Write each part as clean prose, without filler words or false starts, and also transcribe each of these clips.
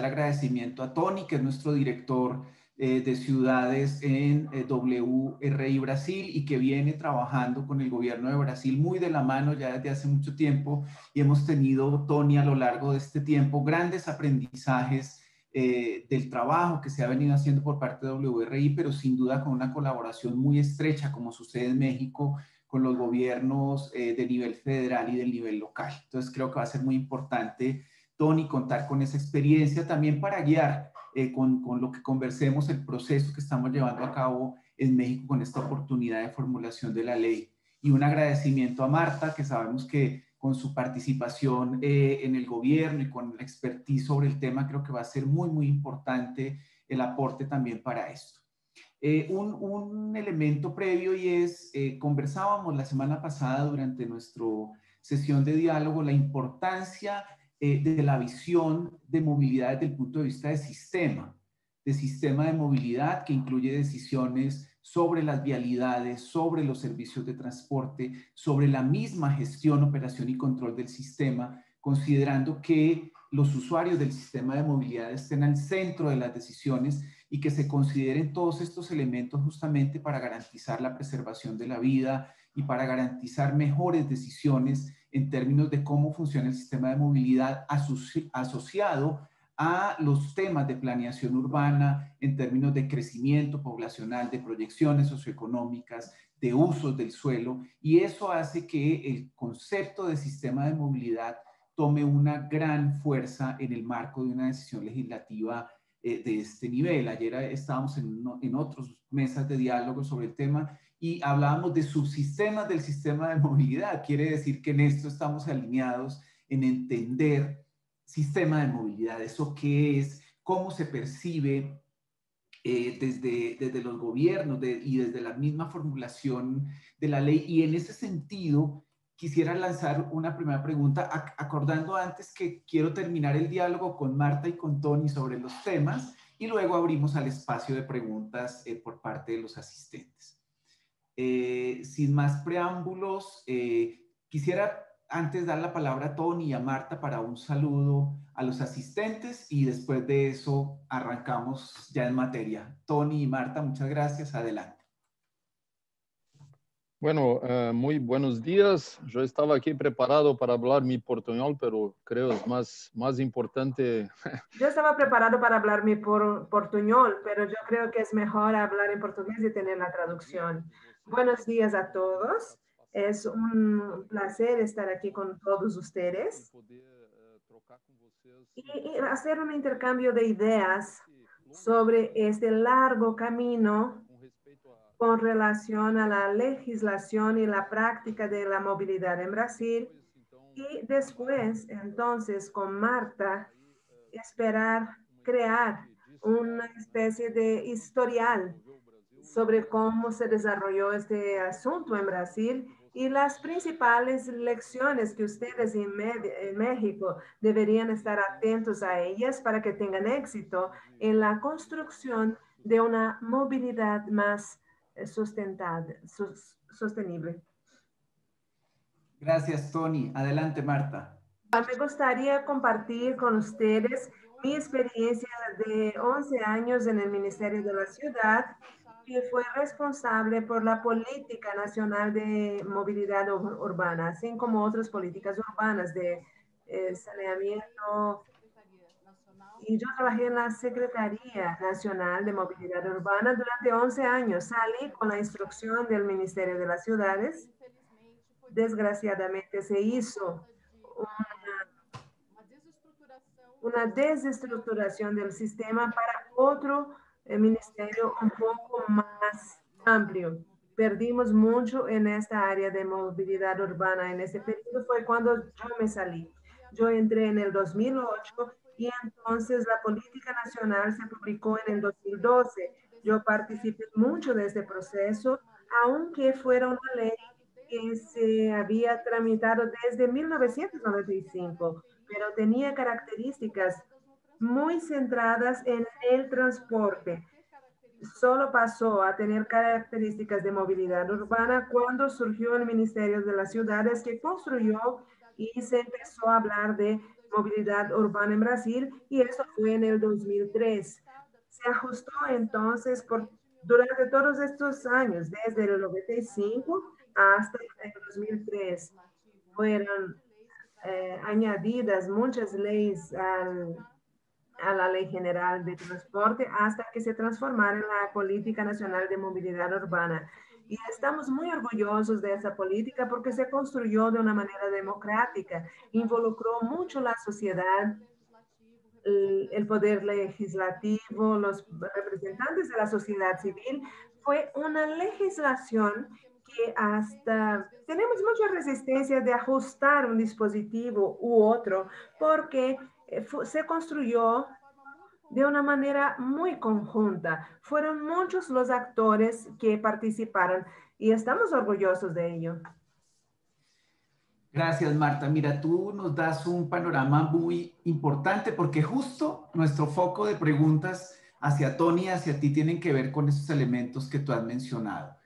especial agradecimiento a Tony, que es nuestro director de ciudades en WRI Brasil y que viene trabajando con el gobierno de Brasil muy de la mano ya desde hace mucho tiempo, y hemos tenido, Tony, a lo largo de este tiempo grandes aprendizajes del trabajo que se ha venido haciendo por parte de WRI, pero sin duda con una colaboración muy estrecha, como sucede en México, con los gobiernos de nivel federal y del nivel local. Entonces creo que va a ser muy importante, Tony, contar con esa experiencia también para guiar con lo que conversemos el proceso que estamos llevando a cabo en México con esta oportunidad de formulación de la ley. Y un agradecimiento a Marta, que sabemos que con su participación en el gobierno y con la expertise sobre el tema, creo que va a ser muy, muy importante el aporte también para esto. Un elemento previo y es, conversábamos la semana pasada durante nuestra sesión de diálogo la importancia de la visión de movilidad desde el punto de vista de sistema de movilidad que incluye decisiones sobre las vialidades, sobre los servicios de transporte, sobre la misma gestión, operación y control del sistema, considerando que los usuarios del sistema de movilidad estén al centro de las decisiones y que se consideren todos estos elementos justamente para garantizar la preservación de la vida y para garantizar mejores decisiones en términos de cómo funciona el sistema de movilidad asociado a los temas de planeación urbana en términos de crecimiento poblacional, de proyecciones socioeconómicas, de usos del suelo, y eso hace que el concepto de sistema de movilidad tome una gran fuerza en el marco de una decisión legislativa de este nivel. Ayer estábamos en otras mesas de diálogo sobre el tema y hablábamos de subsistemas del sistema de movilidad. Quiere decir que en esto estamos alineados en entender sistema de movilidad, eso qué es, cómo se percibe desde los gobiernos y desde la misma formulación de la ley. Y en ese sentido, quisiera lanzar una primera pregunta, acordando antes que quiero terminar el diálogo con Marta y con Tony sobre los temas y luego abrimos al espacio de preguntas por parte de los asistentes. Sin más preámbulos, quisiera antes dar la palabra a Tony y a Marta para un saludo a los asistentes y después de eso arrancamos ya en materia. Tony y Marta, muchas gracias. Adelante. Bueno, muy buenos días. Yo estaba aquí preparado para hablar mi portuñol, pero creo es más importante. Yo estaba preparado para hablar mi portuñol, pero yo creo que es mejor hablar en portugués y tener la traducción. Buenos días a todos. Es un placer estar aquí con todos ustedes y hacer un intercambio de ideas sobre este largo camino con relación a la legislación y la práctica de la movilidad en Brasil. Y después, entonces, con Marta, esperar crear una especie de historial sobre cómo se desarrolló este asunto en Brasil y las principales lecciones que ustedes en México deberían estar atentos a ellas para que tengan éxito en la construcción de una movilidad más sostenible. Gracias, Tony. Adelante, Marta. Me gustaría compartir con ustedes mi experiencia de 11 años en el Ministerio de la Ciudad, que fue responsable por la Política Nacional de Movilidad Urbana, así como otras políticas urbanas de saneamiento. Y yo trabajé en la Secretaría Nacional de Movilidad Urbana durante 11 años. Salí con la instrucción del Ministerio de las Ciudades. Desgraciadamente se hizo una desestructuración del sistema para otro ministerio un poco más amplio. Perdimos mucho en esta área de movilidad urbana. En ese periodo fue cuando yo me salí. Yo entré en el 2008 y entonces la política nacional se publicó en el 2012. Yo participé mucho de este proceso, aunque fuera una ley que se había tramitado desde 1995, pero tenía características muy centradas en el transporte. Solo pasó a tener características de movilidad urbana cuando surgió el Ministerio de las Ciudades, que construyó y se empezó a hablar de movilidad urbana en Brasil, y eso fue en el 2003. Se ajustó entonces durante todos estos años, desde el 95 hasta el 2003. Fueron añadidas muchas leyes a la Ley General de Transporte hasta que se transformara en la Política Nacional de Movilidad Urbana. Y estamos muy orgullosos de esa política porque se construyó de una manera democrática, involucró mucho la sociedad, el poder legislativo, los representantes de la sociedad civil. Fue una legislación que hasta tenemos mucha resistencia de ajustar un dispositivo u otro porque se construyó de una manera muy conjunta. Fueron muchos los actores que participaron y estamos orgullosos de ello. Gracias, Marta. Mira, tú nos das un panorama muy importante porque justo nuestro foco de preguntas hacia Tony y hacia ti tienen que ver con esos elementos que tú has mencionado.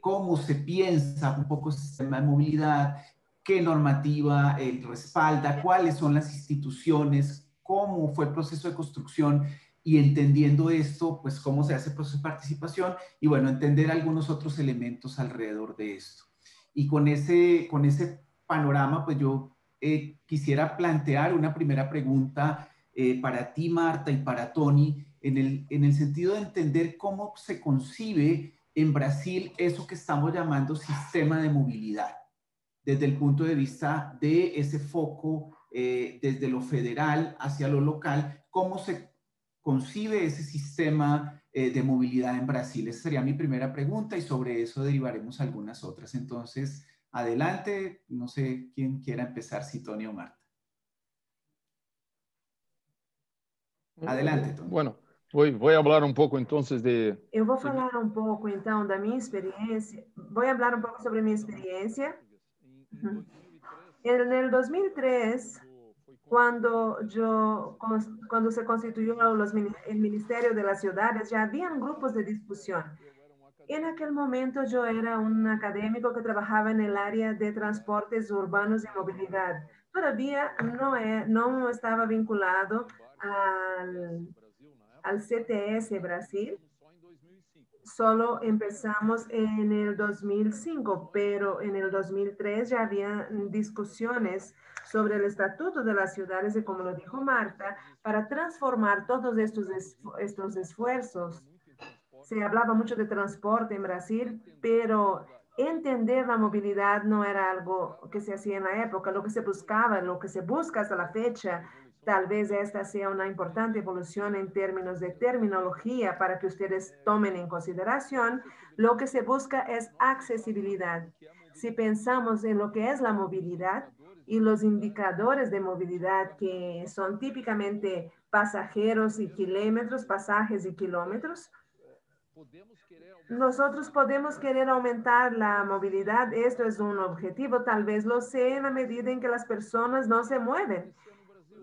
Cómo se piensa un poco el sistema de movilidad, qué normativa respalda, cuáles son las instituciones, cómo fue el proceso de construcción y entendiendo esto, pues cómo se hace el proceso de participación y bueno, entender algunos otros elementos alrededor de esto. Y con ese panorama, pues yo quisiera plantear una primera pregunta para ti, Marta, y para Tony, en el sentido de entender cómo se concibe en Brasil eso que estamos llamando sistema de movilidad, desde el punto de vista de ese foco desde lo federal hacia lo local, cómo se concibe ese sistema de movilidad en Brasil. Esa sería mi primera pregunta y sobre eso derivaremos algunas otras. Entonces, adelante, no sé quién quiera empezar, si Tony o Marta. Adelante, Tony. Bueno, voy a hablar un poco entonces de... Eu vou falar um pouco, então, da minha experiência. Vou falar um pouco sobre a minha experiência. En el 2003, cuando se constituyó el Ministerio de las Ciudades, ya habían grupos de discusión. En aquel momento yo era un académico que trabajaba en el área de transportes urbanos y movilidad. Todavía no estaba vinculado al CTS Brasil. Solo empezamos en el 2005, pero en el 2003 ya había discusiones sobre el estatuto de las ciudades y, como lo dijo Marta, para transformar todos estos esfuerzos. Se hablaba mucho de transporte en Brasil, pero entender la movilidad no era algo que se hacía en la época. Lo que se buscaba, lo que se busca hasta la fecha, tal vez esta sea una importante evolución en términos de terminología para que ustedes tomen en consideración. Lo que se busca es accesibilidad. Si pensamos en lo que es la movilidad y los indicadores de movilidad que son típicamente pasajeros y kilómetros, pasajes y kilómetros, nosotros podemos querer aumentar la movilidad. Esto es un objetivo, tal vez lo sea en la medida en que las personas no se mueven.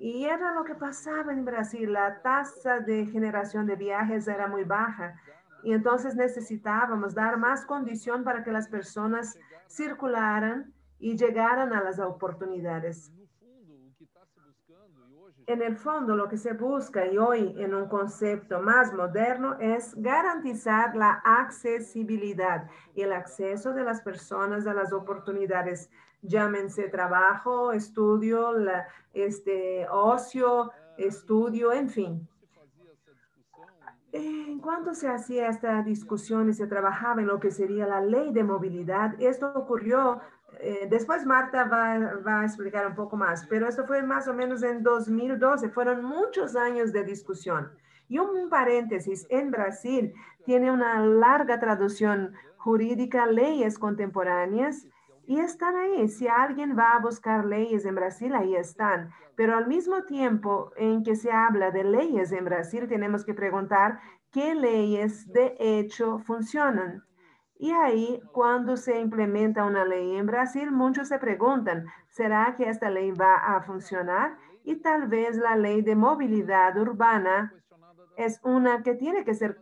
Y era lo que pasaba en Brasil. La tasa de generación de viajes era muy baja. Y entonces necesitábamos dar más condición para que las personas circularan y llegaran a las oportunidades. En el fondo, lo que se busca y hoy en un concepto más moderno es garantizar la accesibilidad y el acceso de las personas a las oportunidades. Llámense trabajo, estudio, ocio, estudio, en fin. En cuanto se hacía esta discusión y se trabajaba en lo que sería la ley de movilidad, esto ocurrió, después Marta va a explicar un poco más, pero esto fue más o menos en 2012, fueron muchos años de discusión. Y un paréntesis, en Brasil tiene una larga traducción jurídica, leyes contemporáneas, y están ahí. Si alguien va a buscar leyes en Brasil, ahí están. Pero al mismo tiempo en que se habla de leyes en Brasil, tenemos que preguntar qué leyes de hecho funcionan. Y ahí, cuando se implementa una ley en Brasil, muchos se preguntan, ¿será que esta ley va a funcionar? Y tal vez la ley de movilidad urbana es una que tiene que ser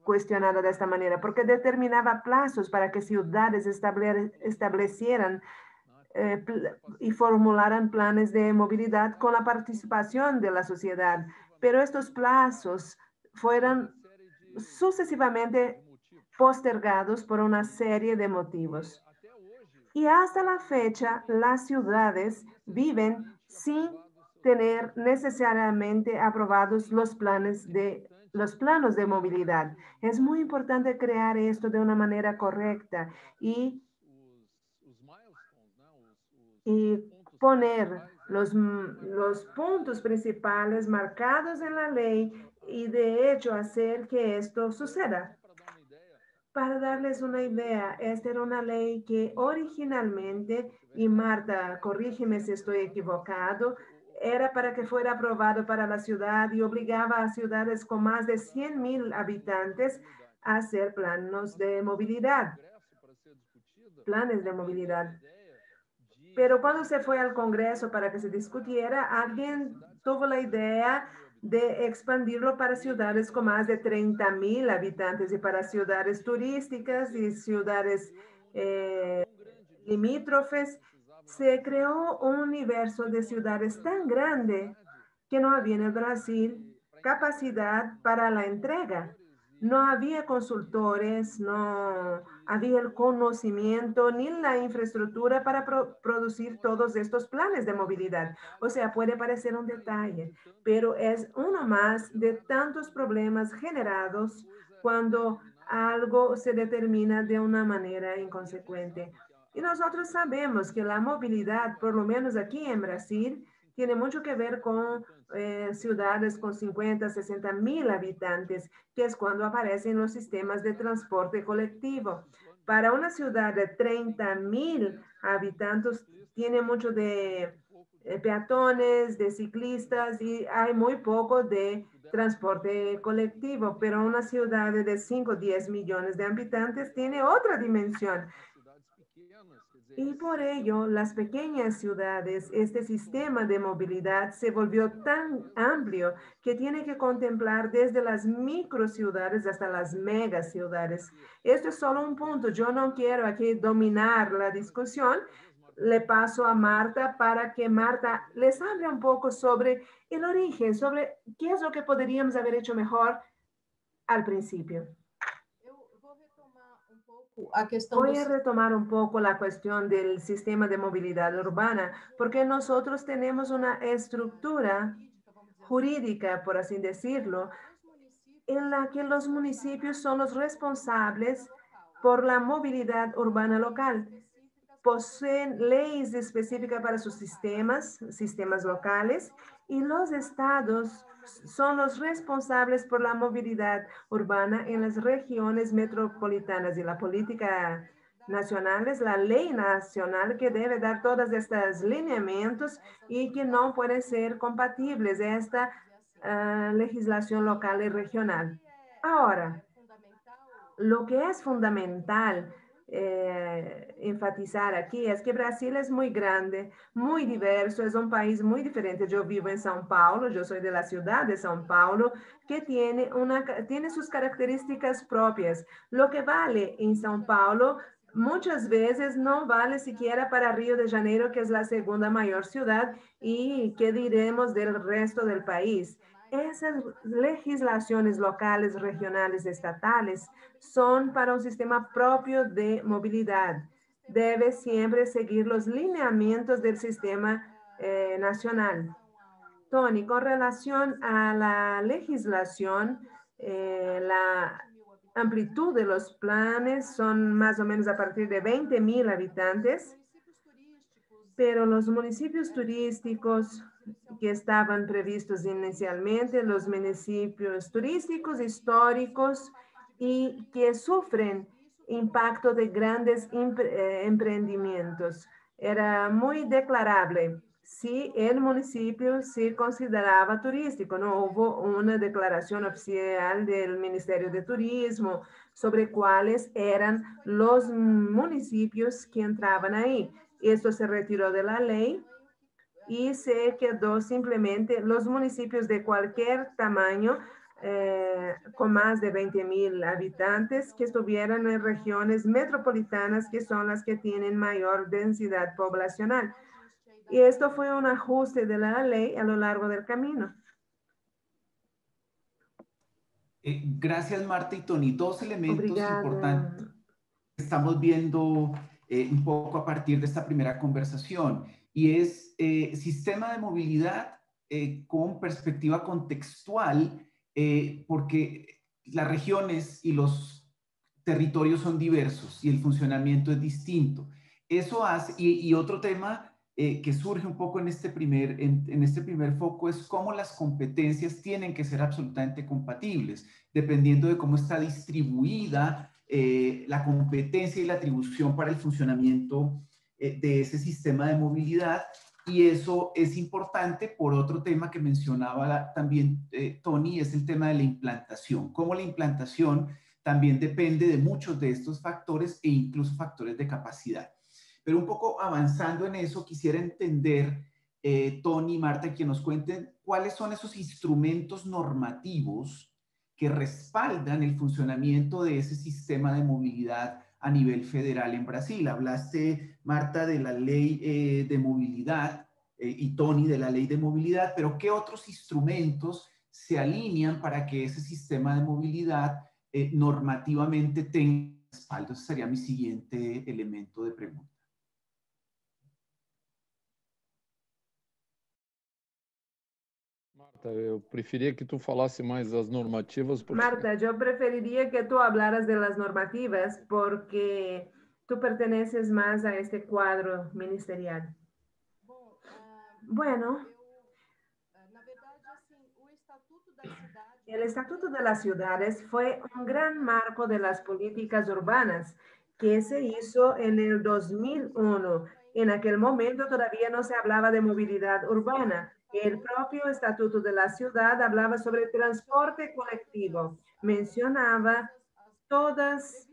cuestionada de esta manera, porque determinaba plazos para que ciudades establecieran y formularan planes de movilidad con la participación de la sociedad. Pero estos plazos fueron sucesivamente postergados por una serie de motivos. Y hasta la fecha, las ciudades viven sin tener necesariamente aprobados los planos de movilidad. Es muy importante crear esto de una manera correcta y poner los puntos principales marcados en la ley y de hecho hacer que esto suceda. Para darles una idea, esta era una ley que originalmente, y Marta, corrígeme si estoy equivocado, era para que fuera aprobado para la ciudad y obligaba a ciudades con más de 100,000 habitantes a hacer planes de movilidad. Pero cuando se fue al Congreso para que se discutiera, alguien tuvo la idea de expandirlo para ciudades con más de 30,000 habitantes y para ciudades turísticas y ciudades limítrofes. Se creó un universo de ciudades tan grande que no había en el Brasil capacidad para la entrega. No había consultores, no había el conocimiento ni la infraestructura para producir todos estos planes de movilidad. O sea, puede parecer un detalle, pero es uno más de tantos problemas generados cuando algo se determina de una manera inconsecuente. Y nosotros sabemos que la movilidad, por lo menos aquí en Brasil, tiene mucho que ver con ciudades con 50, 60,000 habitantes, que es cuando aparecen los sistemas de transporte colectivo. Para una ciudad de 30,000 habitantes, tiene mucho de peatones, de ciclistas y hay muy poco de transporte colectivo, pero una ciudad de 5, 10 millones de habitantes tiene otra dimensión. Y por ello, las pequeñas ciudades, este sistema de movilidad se volvió tan amplio que tiene que contemplar desde las microciudades hasta las megaciudades. Esto es solo un punto. Yo no quiero aquí dominar la discusión. Le paso a Marta para que Marta les hable un poco sobre el origen, sobre qué es lo que podríamos haber hecho mejor al principio. Voy a retomar un poco la cuestión del sistema de movilidad urbana, porque nosotros tenemos una estructura jurídica, por así decirlo, en la que los municipios son los responsables por la movilidad urbana local. Poseen leyes específicas para sus sistemas locales, y los estados son los responsables por la movilidad urbana en las regiones metropolitanas, y la política nacional es la ley nacional que debe dar todos estos lineamientos y que no pueden ser compatibles a esta legislación local y regional. Ahora, lo que es fundamental enfatizar aquí es que Brasil es muy grande, muy diverso, es un país muy diferente. Yo vivo en São Paulo, yo soy de la ciudad de São Paulo, que tiene sus características propias. Lo que vale en São Paulo muchas veces no vale siquiera para Río de Janeiro, que es la segunda mayor ciudad, y qué diremos del resto del país. Esas legislaciones locales, regionales, estatales, son para un sistema propio de movilidad. Debe siempre seguir los lineamientos del sistema nacional. Tony, con relación a la legislación, la amplitud de los planes son más o menos a partir de 20,000 habitantes, pero los municipios turísticos que estaban previstos inicialmente, los municipios turísticos históricos y que sufren impacto de grandes emprendimientos. Era muy declarable si el municipio se consideraba turístico. No hubo una declaración oficial del Ministerio de Turismo sobre cuáles eran los municipios que entraban ahí. Esto se retiró de la ley y se quedó simplemente los municipios de cualquier tamaño con más de 20,000 habitantes que estuvieran en regiones metropolitanas, que son las que tienen mayor densidad poblacional. Y esto fue un ajuste de la ley a lo largo del camino. Gracias, Marta y Tony. Dos elementos importantes Obrigada. que estamos viendo un poco a partir de esta primera conversación, y es sistema de movilidad con perspectiva contextual, porque las regiones y los territorios son diversos y el funcionamiento es distinto. Eso hace, y otro tema que surge un poco en este primer foco es cómo las competencias tienen que ser absolutamente compatibles, dependiendo de cómo está distribuida la competencia y la atribución para el funcionamiento de ese sistema de movilidad. Y eso es importante por otro tema que mencionaba también Tony, es el tema de la implantación. Cómo la implantación también depende de muchos de estos factores e incluso factores de capacidad. Pero un poco avanzando en eso, quisiera entender, Tony y Marta, que nos cuenten cuáles son esos instrumentos normativos que respaldan el funcionamiento de ese sistema de movilidad a nivel federal en Brasil. Hablaste, Marta, de la ley de movilidad y Tony de la ley de movilidad, pero ¿qué otros instrumentos se alinean para que ese sistema de movilidad normativamente tenga respaldo? Ese sería mi siguiente elemento de pregunta. Marta, eu preferia que tu falasse mais das normativas. Porque... Marta, yo preferiría que tú hablaras de las normativas porque tú perteneces más a este cuadro ministerial. Bueno, el Estatuto de las Ciudades fue un gran marco de las políticas urbanas que se hizo en el 2001. En aquel momento todavía no se hablaba de movilidad urbana. El propio Estatuto de la Ciudad hablaba sobre transporte colectivo. Mencionaba todas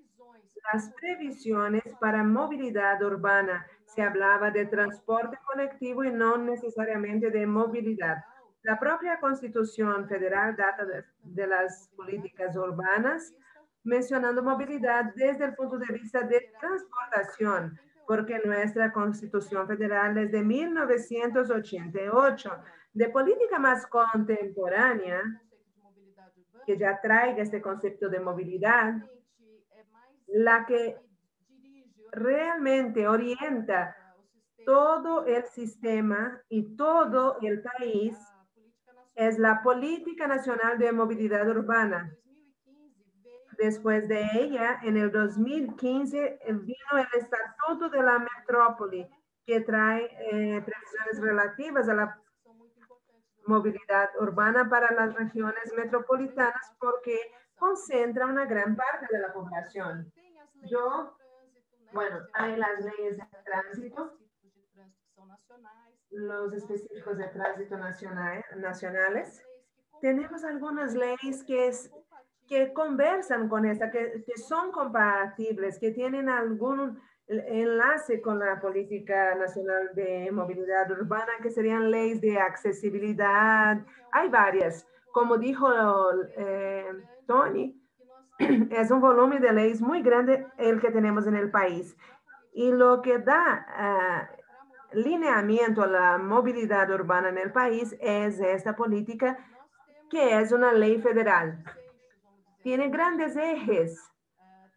las previsiones para movilidad urbana. Se hablaba de transporte colectivo y no necesariamente de movilidad. La propia Constitución Federal data de las políticas urbanas, mencionando movilidad desde el punto de vista de transportación, porque nuestra Constitución Federal es de 1988. De política más contemporánea, que ya traiga este concepto de movilidad, la que realmente orienta todo el sistema y todo el país es la Política Nacional de Movilidad Urbana. Después de ella, en el 2015, vino el Estatuto de la Metrópoli, que trae previsiones relativas a la movilidad urbana para las regiones metropolitanas porque concentra una gran parte de la población. Bueno, hay las leyes de tránsito, los específicos de tránsito nacionales. Tenemos algunas leyes que conversan con esta, que son compatibles, que tienen algún enlace con la Política Nacional de Movilidad Urbana, que serían leyes de accesibilidad. Hay varias. Como dijo Tony, es un volumen de leyes muy grande el que tenemos en el país. Y lo que da lineamiento a la movilidad urbana en el país es esta política, que es una ley federal. Tiene grandes ejes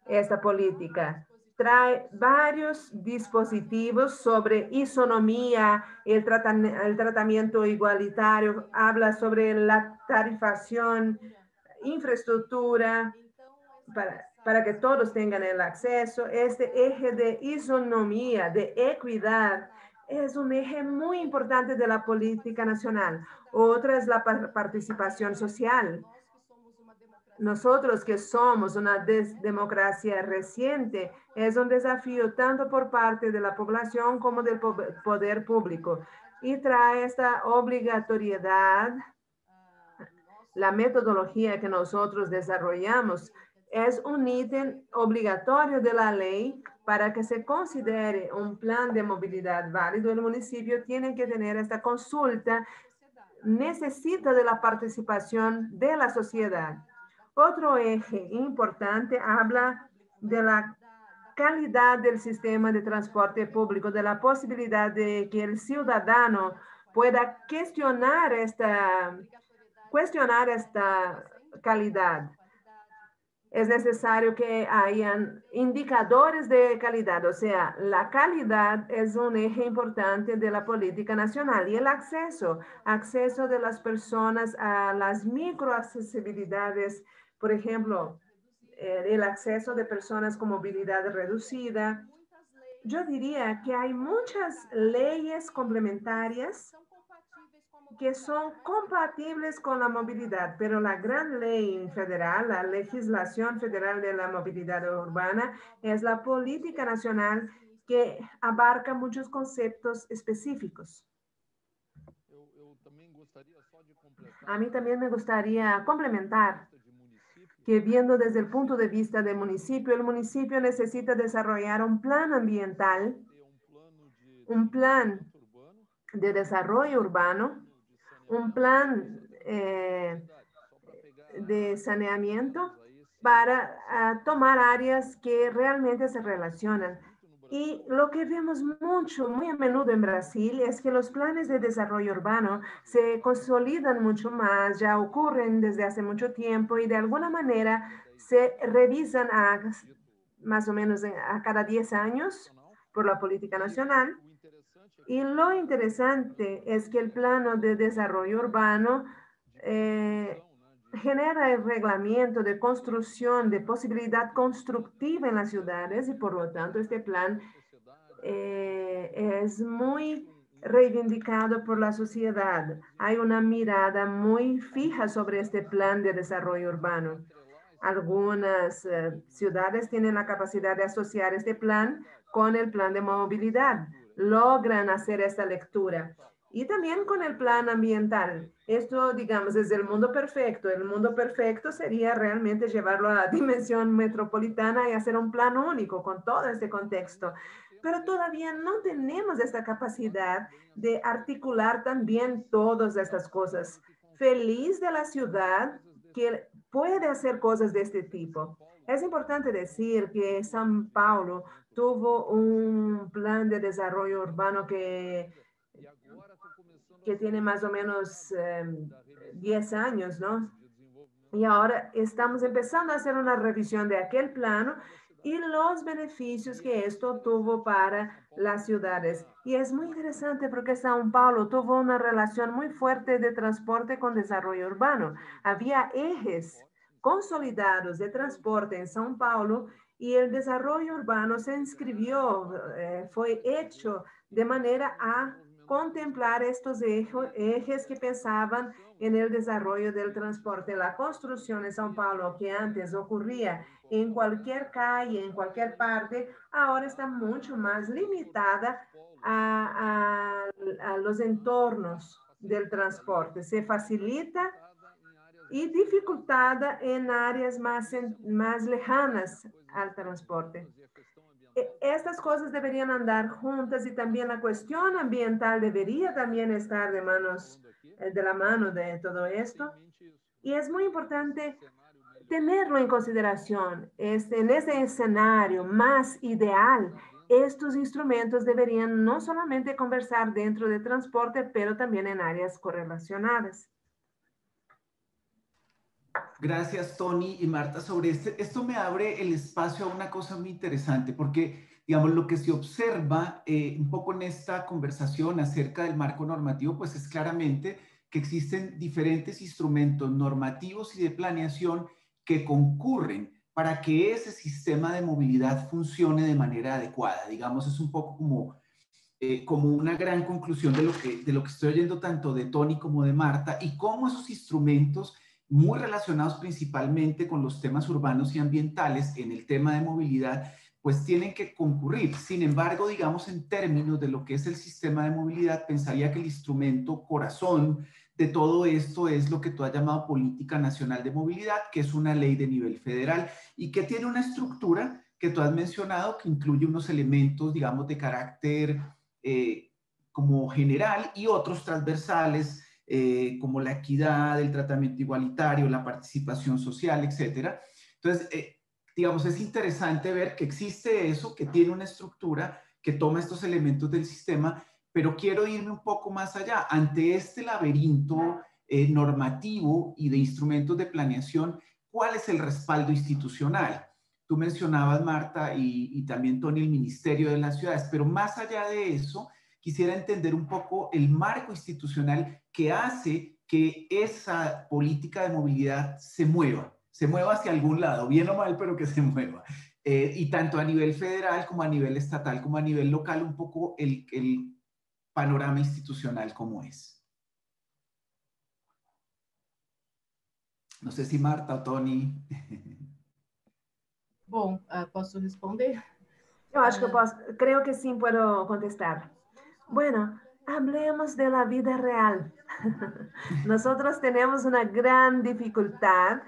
esta política. Trae varios dispositivos sobre isonomía, el tratamiento igualitario, habla sobre la tarifación, infraestructura, para que todos tengan el acceso. Este eje de isonomía, de equidad, es un eje muy importante de la política nacional. Otra es la participación social. Nosotros que somos una democracia reciente, es un desafío tanto por parte de la población como del poder público. Y trae esta obligatoriedad. La metodología que nosotros desarrollamos es un ítem obligatorio de la ley. Para que se considere un plan de movilidad válido, el municipio tiene que tener esta consulta necesita de la participación de la sociedad. Otro eje importante habla de la calidad del sistema de transporte público, de la posibilidad de que el ciudadano pueda cuestionar esta calidad. Es necesario que hayan indicadores de calidad, o sea, la calidad es un eje importante de la política nacional y el acceso de las personas a las microaccesibilidades, por ejemplo, el acceso de personas con movilidad reducida. Yo diría que hay muchas leyes complementarias que son compatibles con la movilidad, pero la gran ley federal, la legislación federal de la movilidad urbana, es la política nacional que abarca muchos conceptos específicos. A mí también me gustaría complementar que viendo desde el punto de vista del municipio, el municipio necesita desarrollar un plan ambiental, un plan de desarrollo urbano, un plan de saneamiento para tomar áreas que realmente se relacionan. Y lo que vemos muy a menudo en Brasil es que los planes de desarrollo urbano se consolidan mucho más, ya ocurren desde hace mucho tiempo y de alguna manera se revisan más o menos a cada 10 años por la política nacional. Y lo interesante es que el plano de desarrollo urbano genera el reglamento de construcción, de posibilidad constructiva en las ciudades y por lo tanto este plan es muy reivindicado por la sociedad. Hay una mirada muy fija sobre este plan de desarrollo urbano. Algunas ciudades tienen la capacidad de asociar este plan con el plan de movilidad. Logran hacer esta lectura. Y también con el plan ambiental. Esto, digamos, es el mundo perfecto. El mundo perfecto sería realmente llevarlo a la dimensión metropolitana y hacer un plan único con todo este contexto. Pero todavía no tenemos esta capacidad de articular también todas estas cosas. Feliz de la ciudad que puede hacer cosas de este tipo. Es importante decir que São Paulo tuvo un plan de desarrollo urbano que tiene más o menos 10 años, ¿no? Y ahora estamos empezando a hacer una revisión de aquel plano y los beneficios que esto tuvo para las ciudades. Y es muy interesante porque São Paulo tuvo una relación muy fuerte de transporte con desarrollo urbano. Había ejes consolidados de transporte en São Paulo y el desarrollo urbano se inscribió, fue hecho de manera a contemplar estos ejes que pensaban en el desarrollo del transporte. La construcción en São Paulo, que antes ocurría en cualquier calle, en cualquier parte, ahora está mucho más limitada a los entornos del transporte. Se facilita y dificultada en áreas más lejanas al transporte. Estas cosas deberían andar juntas y también la cuestión ambiental debería también estar de la mano de todo esto. Y es muy importante tenerlo en consideración. En ese escenario más ideal, estos instrumentos deberían no solamente conversar dentro de transporte, pero también en áreas correlacionadas. Gracias, Tony y Marta, sobre esto me abre el espacio a una cosa muy interesante, porque, digamos, lo que se observa un poco en esta conversación acerca del marco normativo, pues es claramente que existen diferentes instrumentos normativos y de planeación que concurren para que ese sistema de movilidad funcione de manera adecuada. Digamos, es un poco como una gran conclusión de lo que estoy oyendo tanto de Tony como de Marta y cómo esos instrumentos muy relacionados principalmente con los temas urbanos y ambientales en el tema de movilidad, pues tienen que concurrir. Sin embargo, digamos, en términos de lo que es el sistema de movilidad, pensaría que el instrumento corazón de todo esto es lo que tú has llamado Política Nacional de Movilidad, que es una ley de nivel federal y que tiene una estructura que tú has mencionado, que incluye unos elementos, digamos, de carácter como general y otros transversales, como la equidad, el tratamiento igualitario, la participación social, etcétera. Entonces, digamos, es interesante ver que existe eso, que tiene una estructura, que toma estos elementos del sistema, pero quiero irme un poco más allá. Ante este laberinto normativo y de instrumentos de planeación, ¿cuál es el respaldo institucional? Tú mencionabas, Marta, y también Tony, el Ministerio de las Ciudades, pero más allá de eso, quisiera entender un poco el marco institucional que hace que esa política de movilidad se mueva hacia algún lado, bien o mal, pero que se mueva. Y tanto a nivel federal como a nivel estatal como a nivel local, un poco el panorama institucional como es. No sé si Marta o Tony. Bom, posso responder? Yo acho que creo que sí puedo contestar. Bueno, hablemos de la vida real. Nosotros tenemos una gran dificultad,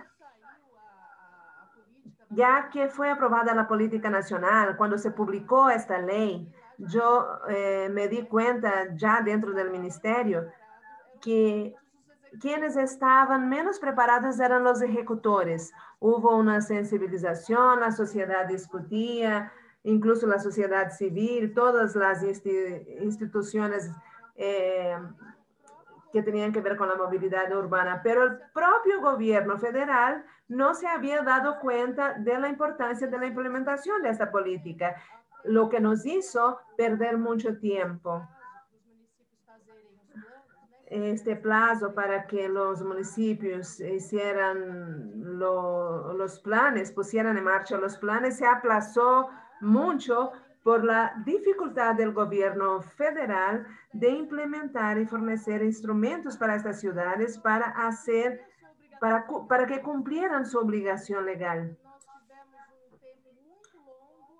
ya que fue aprobada la política nacional, cuando se publicó esta ley, yo me di cuenta ya dentro del ministerio que quienes estaban menos preparados eran los ejecutores. Hubo una sensibilización, la sociedad discutía, incluso la sociedad civil, todas las instituciones que tenían que ver con la movilidad urbana, pero el propio gobierno federal no se había dado cuenta de la importancia de la implementación de esta política, lo que nos hizo perder mucho tiempo. Este plazo para que los municipios hicieran los planes, pusieran en marcha los planes, se aplazó mucho por la dificultad del gobierno federal de implementar y fornecer instrumentos para estas ciudades para que cumplieran su obligación legal.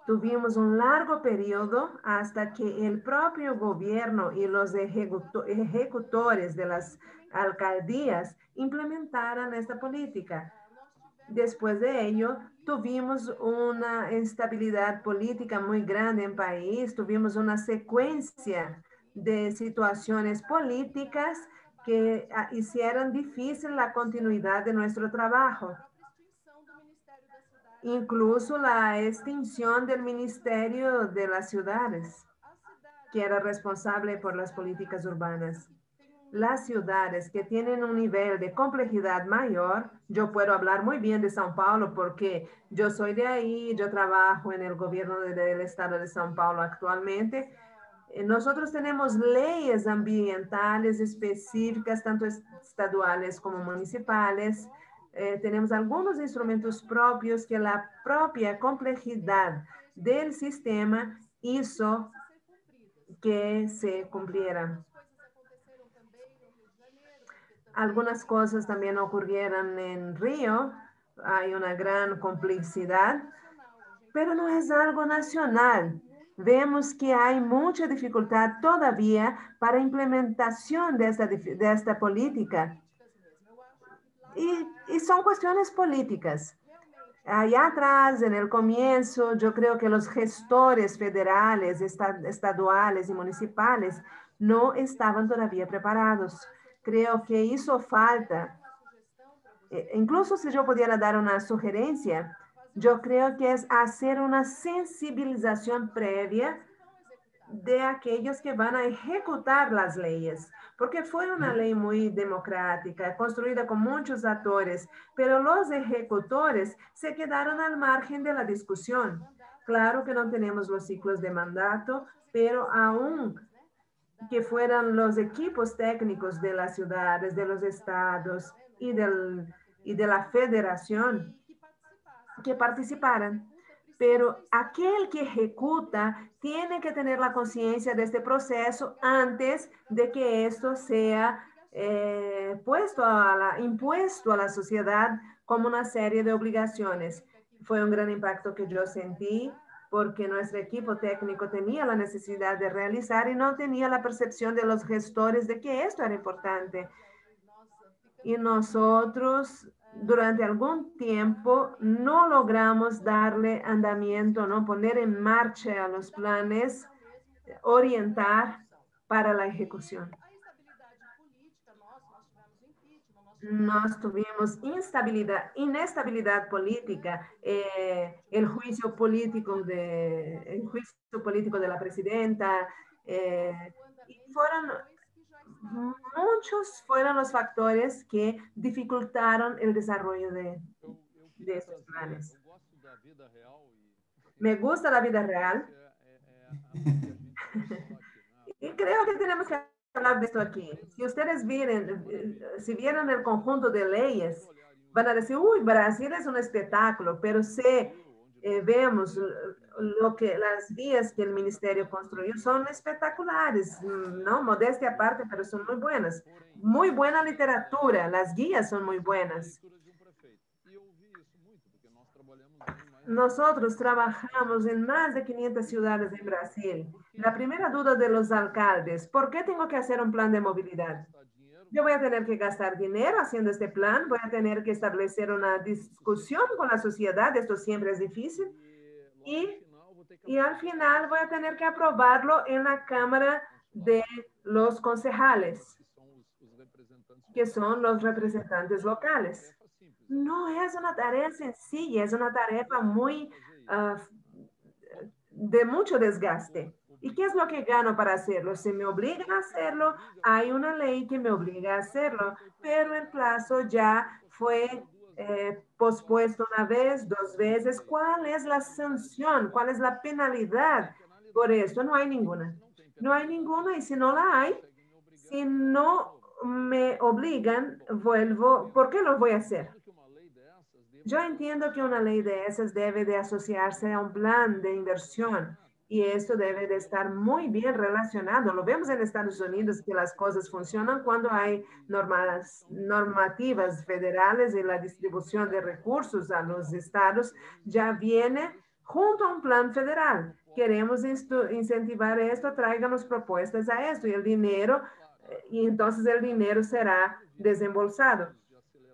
Tuvimos un largo periodo hasta que el propio gobierno y los ejecutores de las alcaldías implementaran esta política. Después de ello, tuvimos una instabilidad política muy grande en el país, tuvimos una secuencia de situaciones políticas que hicieron difícil la continuidad de nuestro trabajo. Incluso la extinción del Ministerio de las Ciudades, que era responsable por las políticas urbanas. Las ciudades que tienen un nivel de complejidad mayor, yo puedo hablar muy bien de São Paulo porque yo soy de ahí, yo trabajo en el gobierno del estado de São Paulo actualmente. Nosotros tenemos leyes ambientales específicas, tanto estaduales como municipales. Tenemos algunos instrumentos propios que la propia complejidad del sistema hizo que se cumplieran. Algunas cosas también ocurrieron en Río, hay una gran complicidad, pero no es algo nacional. Vemos que hay mucha dificultad todavía para implementación de esta política. Y son cuestiones políticas. Allá atrás, en el comienzo, yo creo que los gestores federales, estaduales y municipales no estaban todavía preparados. Creo que hizo falta, incluso si yo pudiera dar una sugerencia, yo creo que es hacer una sensibilización previa de aquellos que van a ejecutar las leyes, porque fue una ley muy democrática, construida con muchos actores, pero los ejecutores se quedaron al margen de la discusión. Claro que no tenemos los ciclos de mandato, pero aún que fueran los equipos técnicos de las ciudades, de los estados y de la federación que participaran. Pero aquel que ejecuta tiene que tener la conciencia de este proceso antes de que esto sea impuesto a la sociedad como una serie de obligaciones. Fue un gran impacto que yo sentí porque nuestro equipo técnico tenía la necesidad de realizar y no tenía la percepción de los gestores de que esto era importante. Y nosotros durante algún tiempo no logramos darle andamiento, no poner en marcha los planes, orientar para la ejecución. nós tuvimos inestabilidad política, el juicio político de la presidenta, y muchos fueron los factores que dificultaron el desarrollo de estos planes. Me gusta la vida real. Y creo que tenemos que hablar de esto aquí. Si ustedes si vieran el conjunto de leyes, van a decir, uy, Brasil es un espectáculo, pero si vemos las vías que el ministerio construyó son espectaculares, ¿no? Modestia aparte, pero son muy buenas. Muy buena literatura, las guías son muy buenas. Nosotros trabajamos en más de 500 ciudades en Brasil. La primera duda de los alcaldes, ¿por qué tengo que hacer un plan de movilidad? Yo voy a tener que gastar dinero haciendo este plan, voy a tener que establecer una discusión con la sociedad, esto siempre es difícil, y al final voy a tener que aprobarlo en la Cámara de los concejales, que son los representantes locales. No es una tarea sencilla, es una tarea muy de mucho desgaste. ¿Y qué es lo que gano para hacerlo? Si me obligan a hacerlo, hay una ley que me obliga a hacerlo, pero el plazo ya fue pospuesto una vez, 2 veces. ¿Cuál es la sanción? ¿Cuál es la penalidad por esto? No hay ninguna. No hay ninguna, y si no la hay, si no me obligan, vuelvo, ¿por qué lo voy a hacer? Yo entiendo que una ley de esas debe de asociarse a un plan de inversión y esto debe de estar muy bien relacionado. Lo vemos en Estados Unidos que las cosas funcionan cuando hay normativas federales y la distribución de recursos a los estados ya viene junto a un plan federal. Queremos incentivar esto, tráiganos propuestas a esto y el dinero, y entonces el dinero será desembolsado.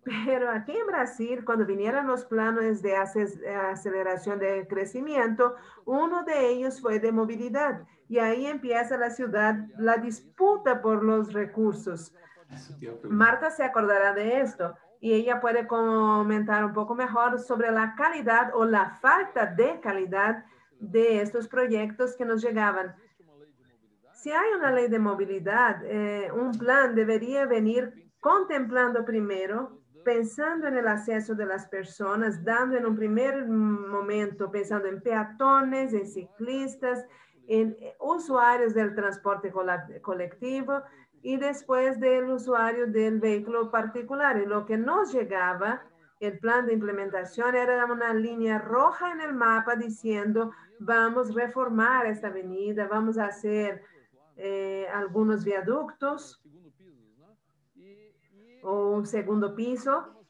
Pero aquí en Brasil, cuando vinieron los planes de aceleración de crecimiento, uno de ellos fue de movilidad. Y ahí empieza la ciudad, la disputa por los recursos. Marta se acordará de esto y ella puede comentar un poco mejor sobre la calidad o la falta de calidad de estos proyectos que nos llegaban. Si hay una ley de movilidad, un plan debería venir contemplando primero, pensando en el acceso de las personas, dando en un primer momento, pensando en peatones, en ciclistas, en usuarios del transporte colectivo y después del usuario del vehículo particular. Y lo que nos llegaba, el plan de implementación era una línea roja en el mapa diciendo, vamos a reformar esta avenida, vamos a hacer algunos viaductos o un segundo piso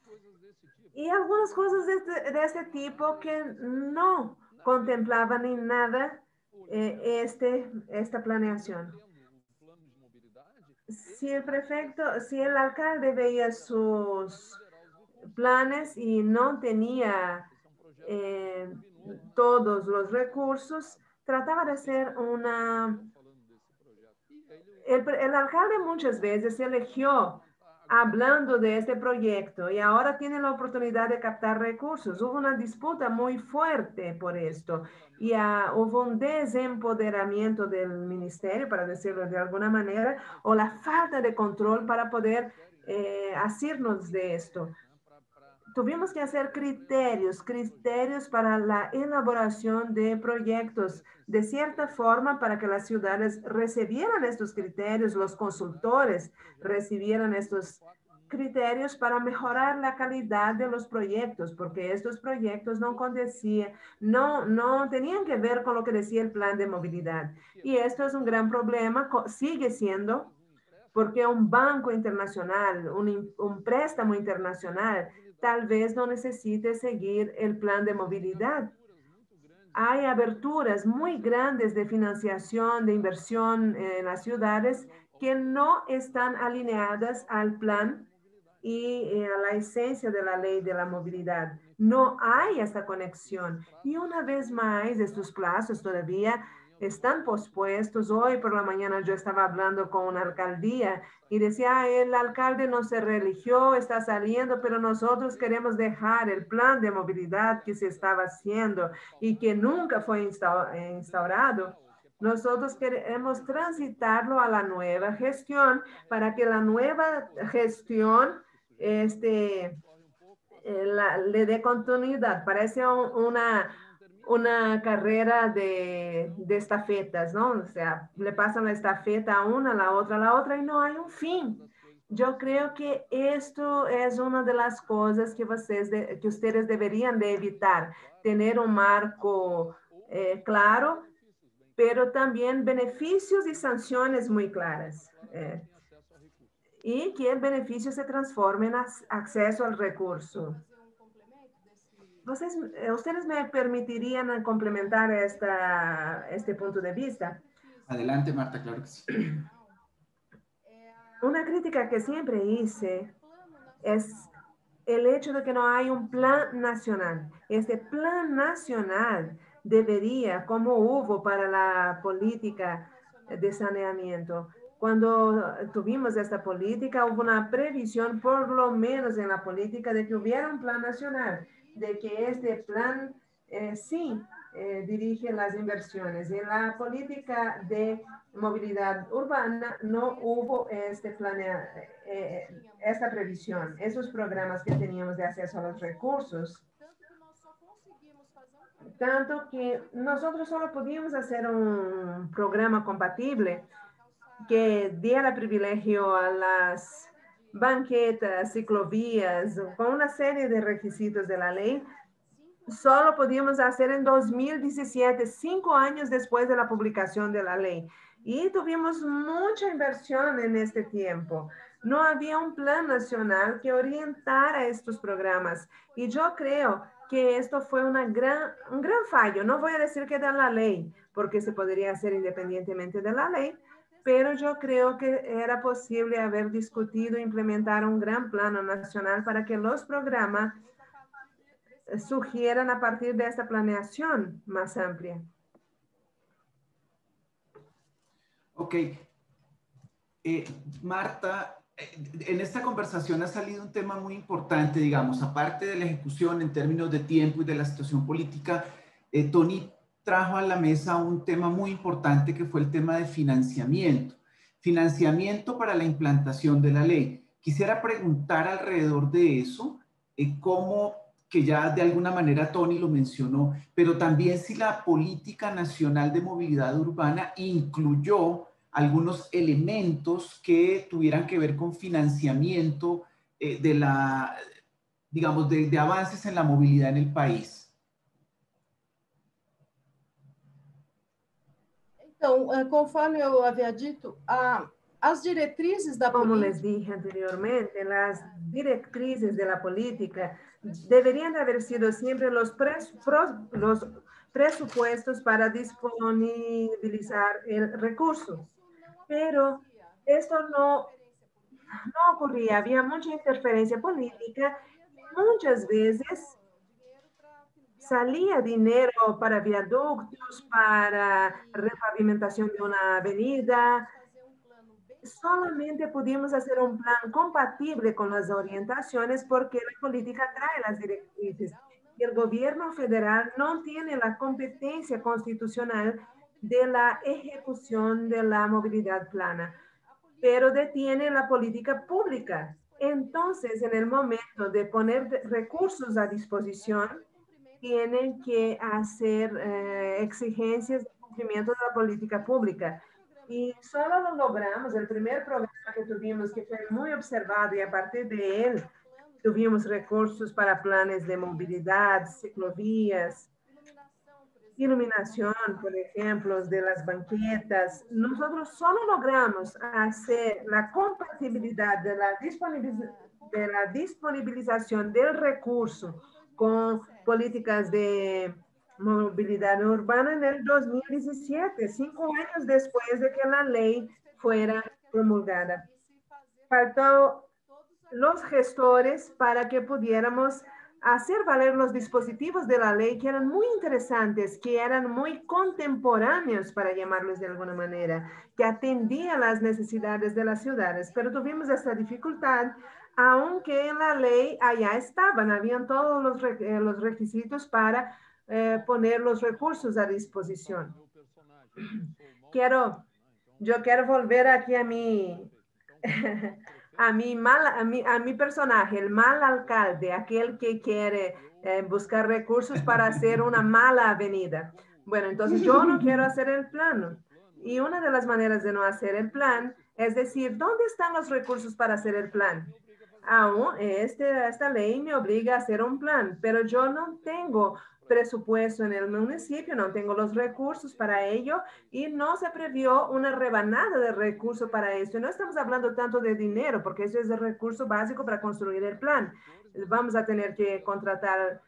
y algunas cosas de este tipo que no contemplaban en nada esta planeación. Si el prefecto, si el alcalde veía sus planes y no tenía todos los recursos, trataba de hacer el alcalde muchas veces eligió hablando de este proyecto y ahora tiene la oportunidad de captar recursos. Hubo una disputa muy fuerte por esto y hubo un desempoderamiento del ministerio, para decirlo de alguna manera, o la falta de control para poder hacernos de esto. Tuvimos que hacer criterios para la elaboración de proyectos, de cierta forma, para que las ciudades recibieran estos criterios, los consultores recibieran estos criterios para mejorar la calidad de los proyectos, porque estos proyectos no tenían que ver con lo que decía el plan de movilidad. Y esto es un gran problema, sigue siendo, porque un banco internacional, un préstamo internacional, tal vez no necesite seguir el plan de movilidad. Hay aberturas muy grandes de financiación, de inversión en las ciudades que no están alineadas al plan y a la esencia de la ley de la movilidad. No hay esta conexión. Y una vez más, estos plazos todavía están pospuestos. Hoy por la mañana yo estaba hablando con una alcaldía y decía, el alcalde no se reeligió, está saliendo, pero nosotros queremos dejar el plan de movilidad que se estaba haciendo y que nunca fue instaurado. Nosotros queremos transitarlo a la nueva gestión para que la nueva gestión le dé continuidad. Parece una carrera de estafetas, ¿no? O sea, le pasan la estafeta a una, a la otra y no hay un fin. Yo creo que esto es una de las cosas que ustedes deberían de evitar, tener un marco claro, pero también beneficios y sanciones muy claras. Y que el beneficio se transforme en acceso al recurso. ¿Ustedes me permitirían complementar este punto de vista? Adelante, Marta, claro que sí. Una crítica que siempre hice es el hecho de que no hay un plan nacional. Este plan nacional debería, como hubo para la política de saneamiento, cuando tuvimos esta política, hubo una previsión, por lo menos en la política, de que hubiera un plan nacional, de que este plan dirige las inversiones. En la política de movilidad urbana no hubo esta previsión, esos programas que teníamos de acceso a los recursos. Tanto que nosotros solo podíamos hacer un programa compatible que diera privilegio a las banquetas, ciclovías, con una serie de requisitos de la ley. Solo podíamos hacer en 2017, 5 años después de la publicación de la ley. Y tuvimos mucha inversión en este tiempo. No había un plan nacional que orientara estos programas. Y yo creo que esto fue un gran fallo. No voy a decir que de la ley, porque se podría hacer independientemente de la ley, pero yo creo que era posible haber discutido e implementar un gran plano nacional para que los programas surgieran a partir de esta planeación más amplia. Ok. Marta, en esta conversación ha salido un tema muy importante, digamos, aparte de la ejecución en términos de tiempo y de la situación política, Tony trajo a la mesa un tema muy importante que fue el tema de financiamiento. Financiamiento para la implantación de la ley. Quisiera preguntar alrededor de eso, cómo, que ya de alguna manera Tony lo mencionó, pero también si la Política Nacional de Movilidad Urbana incluyó algunos elementos que tuvieran que ver con financiamiento digamos, de avances en la movilidad en el país. Então, conforme eu havia dito, as diretrizes da Como política... les dije anteriormente, las directrices de la política deberían de haber sido siempre los presupuestos para disponibilizar el recurso. Pero esto no ocurría, había mucha interferencia política. Muchas veces salía dinero para viaductos, para repavimentación de una avenida. Solamente pudimos hacer un plan compatible con las orientaciones porque la política trae las directrices. Y el gobierno federal no tiene la competencia constitucional de la ejecución de la movilidad plana, pero detiene la política pública. Entonces, en el momento de poner recursos a disposición, tienen que hacer exigencias de cumplimiento de la política pública. Y solo lo logramos, el primer programa que tuvimos, que fue muy observado, y a partir de él tuvimos recursos para planes de movilidad, ciclovías, iluminación, por ejemplo, de las banquetas. Nosotros solo logramos hacer la compatibilidad de la disponibilización del recurso con políticas de movilidad urbana en el 2017, 5 años después de que la ley fuera promulgada. Faltó los gestores para que pudiéramos hacer valer los dispositivos de la ley que eran muy interesantes, que eran muy contemporáneos, para llamarlos de alguna manera, que atendían las necesidades de las ciudades. Pero tuvimos esta dificultad, aunque en la ley allá estaban, habían todos los requisitos para poner los recursos a disposición. Yo quiero volver aquí a mi... a mi personaje, el mal alcalde, aquel que quiere buscar recursos para hacer una mala avenida. Bueno, entonces yo no quiero hacer el plan. Y una de las maneras de no hacer el plan es decir, ¿dónde están los recursos para hacer el plan? Aún esta ley me obliga a hacer un plan, pero yo no tengo presupuesto en el municipio, no tengo los recursos para ello y no se previó una rebanada de recursos para esto. No estamos hablando tanto de dinero, porque eso es el recurso básico para construir el plan. Vamos a tener que contratar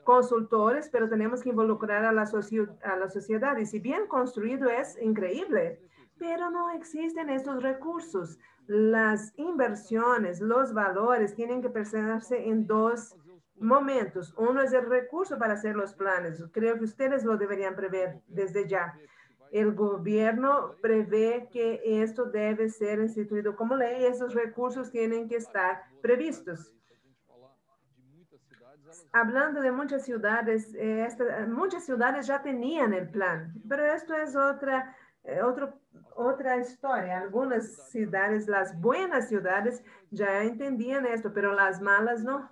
consultores, pero tenemos que involucrar a la sociedad. Y si bien construido es increíble, pero no existen estos recursos. Las inversiones, los valores tienen que pensarse en dos momentos. Uno es el recurso para hacer los planes. Creo que ustedes lo deberían prever desde ya. El gobierno prevé que esto debe ser instituido como ley y esos recursos tienen que estar previstos. Hablando de muchas ciudades ya tenían el plan, pero esto es otra historia. Algunas ciudades, las buenas ciudades, ya entendían esto, pero las malas no.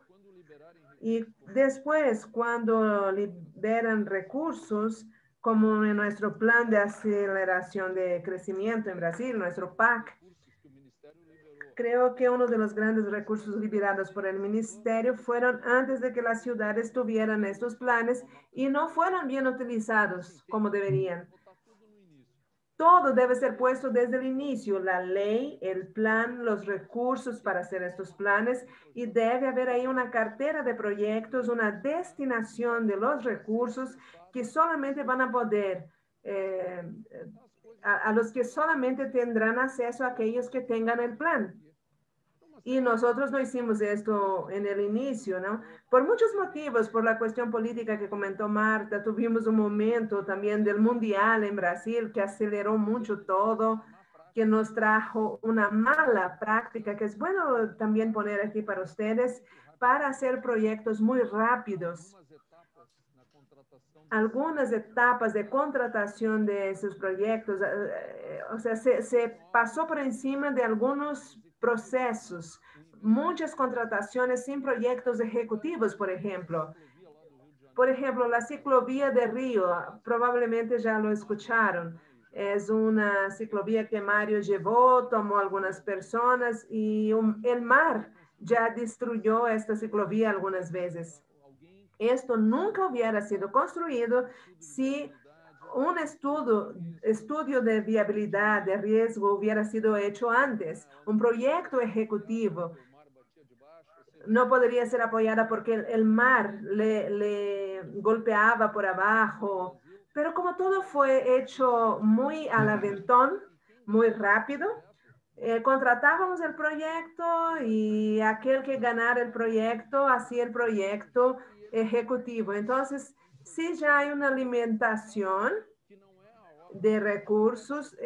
Y después, cuando liberan recursos, como en nuestro plan de aceleración de crecimiento en Brasil, nuestro PAC, creo que uno de los grandes recursos liberados por el ministerio fueron antes de que las ciudades tuvieran estos planes y no fueron bien utilizados como deberían. Todo debe ser puesto desde el inicio, la ley, el plan, los recursos para hacer estos planes y debe haber ahí una cartera de proyectos, una destinación de los recursos que solamente van a poder, a los que solamente tendrán acceso a aquellos que tengan el plan. Y nosotros no hicimos esto en el inicio, ¿no? Por muchos motivos, por la cuestión política que comentó Marta, tuvimos un momento también del mundial en Brasil que aceleró mucho todo, que nos trajo una mala práctica, que es bueno también poner aquí para ustedes, para hacer proyectos muy rápidos. Algunas etapas de contratación de esos proyectos, o sea, se pasó por encima de algunos procesos, muchas contrataciones sin proyectos ejecutivos, por ejemplo. Por ejemplo, la ciclovía de Río, probablemente ya lo escucharon. Es una ciclovía que Mario llevó, tomó algunas personas y el mar ya destruyó esta ciclovía algunas veces. Esto nunca hubiera sido construido si un estudio de viabilidad, de riesgo hubiera sido hecho antes. Un proyecto ejecutivo no podría ser apoyada porque el mar le golpeaba por abajo. Pero como todo fue hecho muy al aventón, muy rápido, contratábamos el proyecto y aquel que ganara el proyecto hacía el proyecto ejecutivo. Entonces, sí ya hay una alimentación de recursos.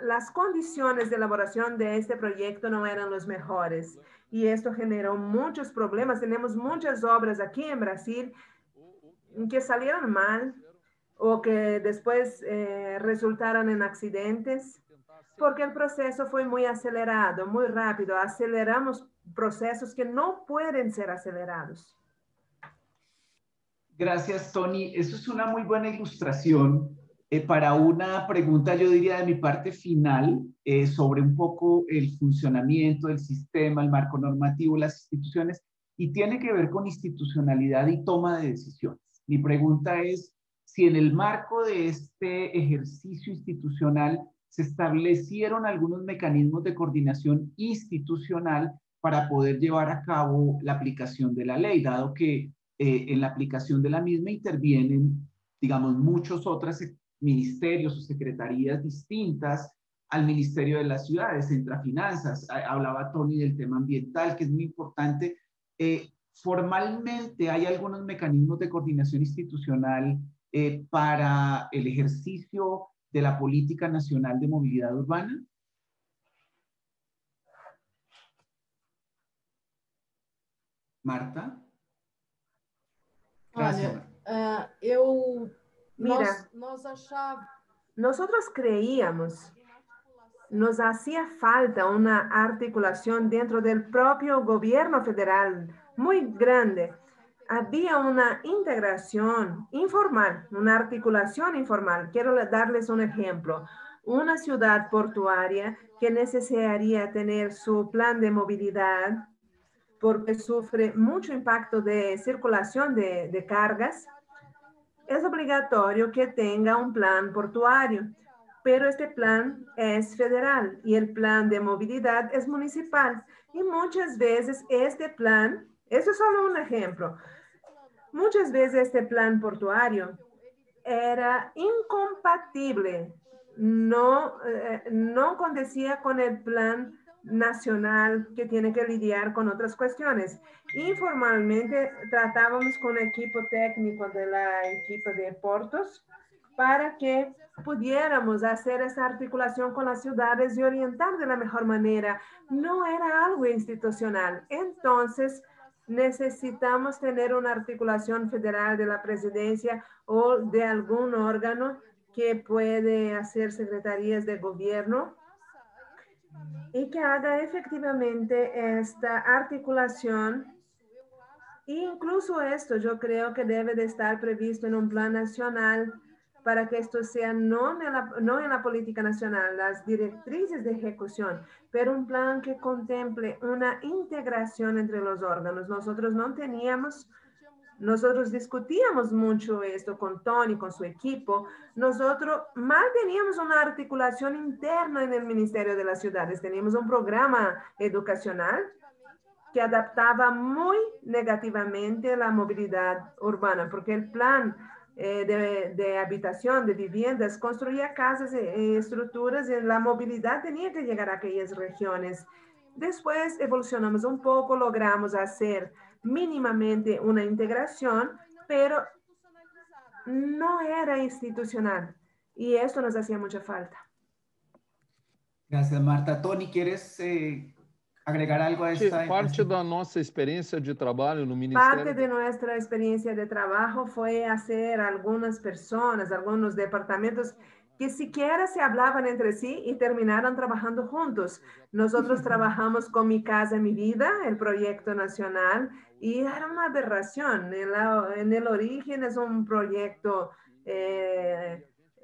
Las condiciones de elaboración de este proyecto no eran los mejores y esto generó muchos problemas. Tenemos muchas obras aquí en Brasil que salieron mal o que después resultaron en accidentes porque el proceso fue muy acelerado, muy rápido. Aceleramos procesos que no pueden ser acelerados. Gracias, Tony. Eso es una muy buena ilustración para una pregunta, yo diría, de mi parte final, sobre un poco el funcionamiento del sistema, el marco normativo, las instituciones, y tiene que ver con institucionalidad y toma de decisiones. Mi pregunta es si en el marco de este ejercicio institucional se establecieron algunos mecanismos de coordinación institucional para poder llevar a cabo la aplicación de la ley, dado que en la aplicación de la misma intervienen, digamos, muchos otros ministerios o secretarías distintas al Ministerio de las Ciudades, entra finanzas, hablaba Tony del tema ambiental, que es muy importante. Formalmente, ¿hay algunos mecanismos de coordinación institucional para el ejercicio de la política nacional de movilidad urbana? Marta. Gracias, Olha, Marta. Mira, nós achávamos nosotros creíamos, nos hacía falta una articulación dentro del propio gobierno federal muy grande. Había una integración informal, una articulación informal. Quiero darles un ejemplo. Una ciudad portuaria que necesitaría tener su plan de movilidad porque sufre mucho impacto de circulación de cargas, es obligatorio que tenga un plan portuario, pero este plan es federal y el plan de movilidad es municipal. Y muchas veces este plan, eso es solo un ejemplo, muchas veces este plan portuario era incompatible, no condecía con el plan nacional que tiene que lidiar con otras cuestiones. Informalmente tratábamos con el equipo técnico de la equipo de Portos para que pudiéramos hacer esa articulación con las ciudades y orientar de la mejor manera. No era algo institucional. Entonces, necesitamos tener una articulación federal de la presidencia o de algún órgano que puede hacer secretarías de gobierno y que haga efectivamente esta articulación. E incluso esto yo creo que debe de estar previsto en un plan nacional para que esto sea no en la política nacional, las directrices de ejecución, pero un plan que contemple una integración entre los órganos. Nosotros discutíamos mucho esto con Tony, con su equipo. Nosotros mal teníamos una articulación interna en el Ministerio de las Ciudades. Teníamos un programa educacional que adaptaba muy negativamente la movilidad urbana, porque el plan de habitación, de viviendas, construía casas y estructuras y la movilidad tenía que llegar a aquellas regiones. Después evolucionamos un poco, logramos hacer mínimamente una integración, pero no era institucional y eso nos hacía mucha falta. Gracias, Marta. Tony, ¿quieres agregar algo a esta? Parte da nossa experiência de trabalho no Parte Ministério... de nuestra experiencia de trabajo fue hacer algunas personas, algunos departamentos que siquiera se hablaban entre sí y terminaron trabajando juntos. Nosotros trabajamos con Mi Casa, Mi Vida, el proyecto nacional, y era una aberración. En el origen es un proyecto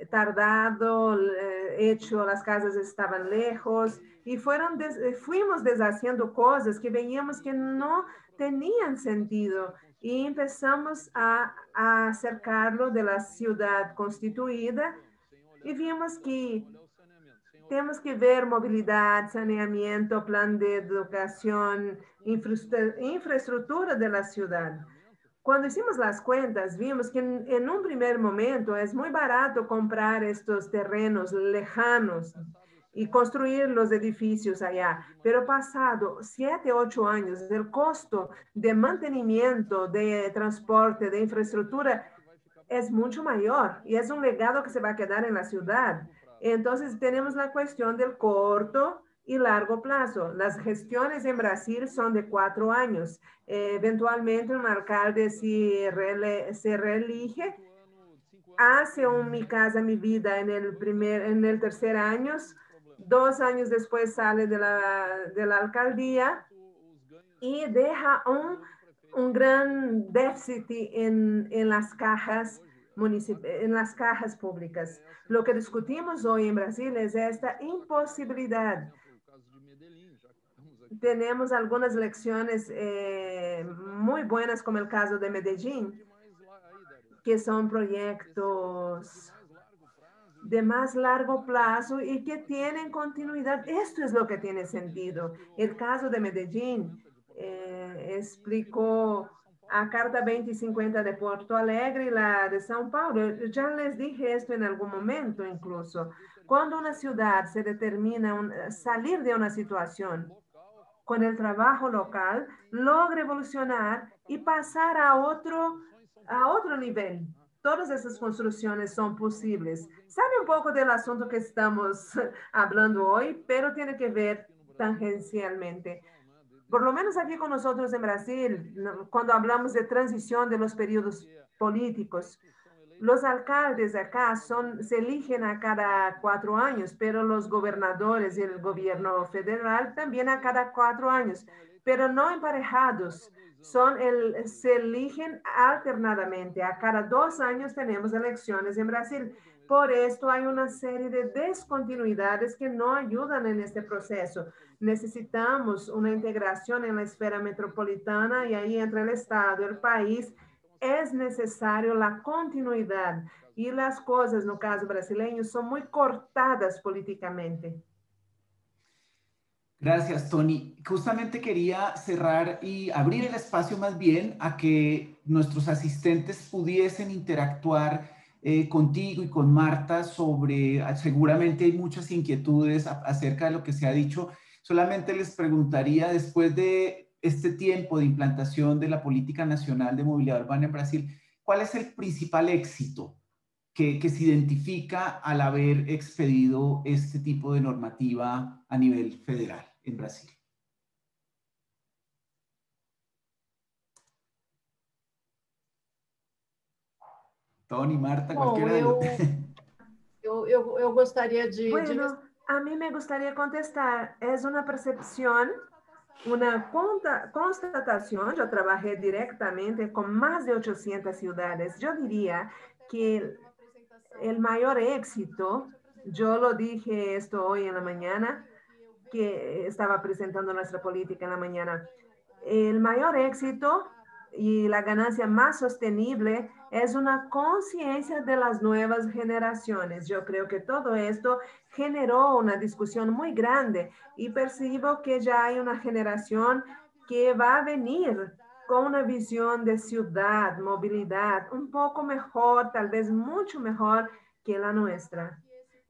tardado, hecho, las casas estaban lejos, y fuimos deshaciendo cosas que veíamos que no tenían sentido y empezamos a acercarlo de la ciudad constituida y vimos que temos que ver movilidad, saneamiento, plan de educación, infraestructura de la ciudad. Cuando hicimos las cuentas, vimos que en un primer momento es muy barato comprar estos terrenos lejanos y construir los edificios allá. Pero pasado 7, 8 años, el costo de mantenimiento, de transporte, de infraestructura es mucho mayor y es un legado que se va a quedar en la ciudad. Entonces tenemos la cuestión del corto y largo plazo. Las gestiones en Brasil son de 4 años. Eventualmente un alcalde se reelige, hace un Mi Casa, Mi Vida en el tercer año, 2 años después sale de la alcaldía y deja un gran déficit en las cajas en las cajas públicas. Lo que discutimos hoy en Brasil es esta imposibilidad. Tenemos algunas lecciones muy buenas, como el caso de Medellín, que son proyectos de más largo plazo y que tienen continuidad. Esto es lo que tiene sentido. El caso de Medellín explicó a Carta 2050 de Porto Alegre y la de São Paulo. Ya les dije esto en algún momento incluso. Cuando una ciudad se determina salir de una situación con el trabajo local, logre evolucionar y pasar a otro nivel. Todas esas construcciones son posibles. Sabe un poco del asunto que estamos hablando hoy, pero tiene que ver tangencialmente. Por lo menos aquí con nosotros en Brasil, cuando hablamos de transición de los periodos políticos, los alcaldes acá se eligen a cada 4 años, pero los gobernadores y el gobierno federal también a cada 4 años, pero no emparejados. Se eligen alternadamente. A cada 2 años tenemos elecciones en Brasil. Por esto hay una serie de descontinuidades que no ayudan en este proceso. Necesitamos una integración en la esfera metropolitana y ahí entre el Estado, el país, es necesario la continuidad y las cosas, no caso brasileño, son muy cortadas políticamente. Gracias, Tony. Justamente quería cerrar y abrir el espacio más bien a que nuestros asistentes pudiesen interactuar contigo y con Marta sobre, seguramente hay muchas inquietudes acerca de lo que se ha dicho. Solamente les preguntaría, después de este tiempo de implantación de la Política Nacional de Movilidad Urbana en Brasil, ¿cuál es el principal éxito que se identifica al haber expedido este tipo de normativa a nivel federal en Brasil? Tony, Marta, Bom, cualquiera de los... eu gostaria de... Bueno, a mí me gustaría contestar. Es una percepción, una constatación. Yo trabajé directamente con más de 800 ciudades. Yo diría que el mayor éxito, yo lo dije esto hoy en la mañana, que estaba presentando nuestra política en la mañana. El mayor éxito y la ganancia más sostenible es una conciencia de las nuevas generaciones. Yo creo que todo esto generó una discusión muy grande y percibo que ya hay una generación que va a venir con una visión de ciudad, movilidad, un poco mejor, tal vez mucho mejor que la nuestra.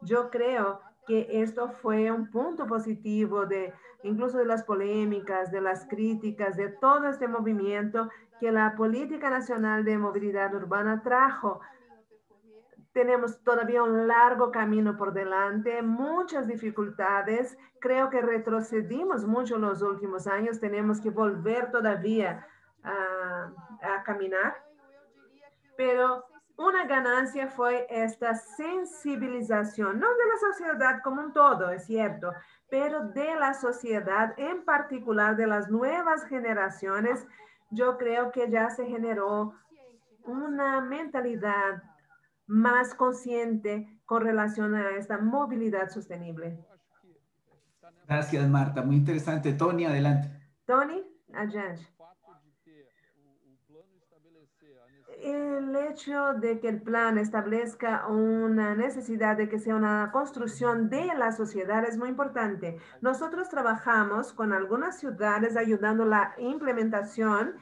Yo creo que esto fue un punto positivo de incluso de las polémicas, de las críticas, de todo este movimiento que la Política Nacional de Movilidad Urbana trajo. Tenemos todavía un largo camino por delante, muchas dificultades. Creo que retrocedimos mucho en los últimos años. Tenemos que volver todavía a caminar. Pero una ganancia fue esta sensibilización, no de la sociedad como un todo, es cierto, pero de la sociedad, en particular de las nuevas generaciones. Yo creo que ya se generó una mentalidad más consciente con relación a esta movilidad sostenible. Gracias, Marta. Muy interesante. Tony, adelante. Tony, adiante. El hecho de que el plan establezca una necesidad de que sea una construcción de la sociedad es muy importante. Nosotros trabajamos con algunas ciudades ayudando la implementación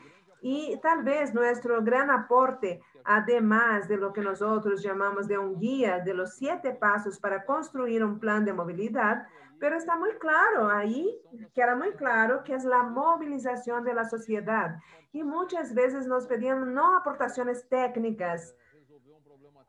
y tal vez nuestro gran aporte, además de lo que nosotros llamamos de un guía de los 7 pasos para construir un plan de movilidad, pero está muy claro ahí, queda muy claro que es la movilización de la sociedad. Y muchas veces nos pedían no aportaciones técnicas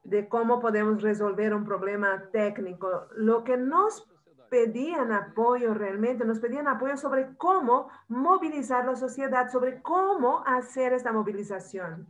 de cómo podemos resolver un problema técnico. Lo que nos pedían apoyo realmente, nos pedían apoyo sobre cómo movilizar la sociedad, sobre cómo hacer esta movilización.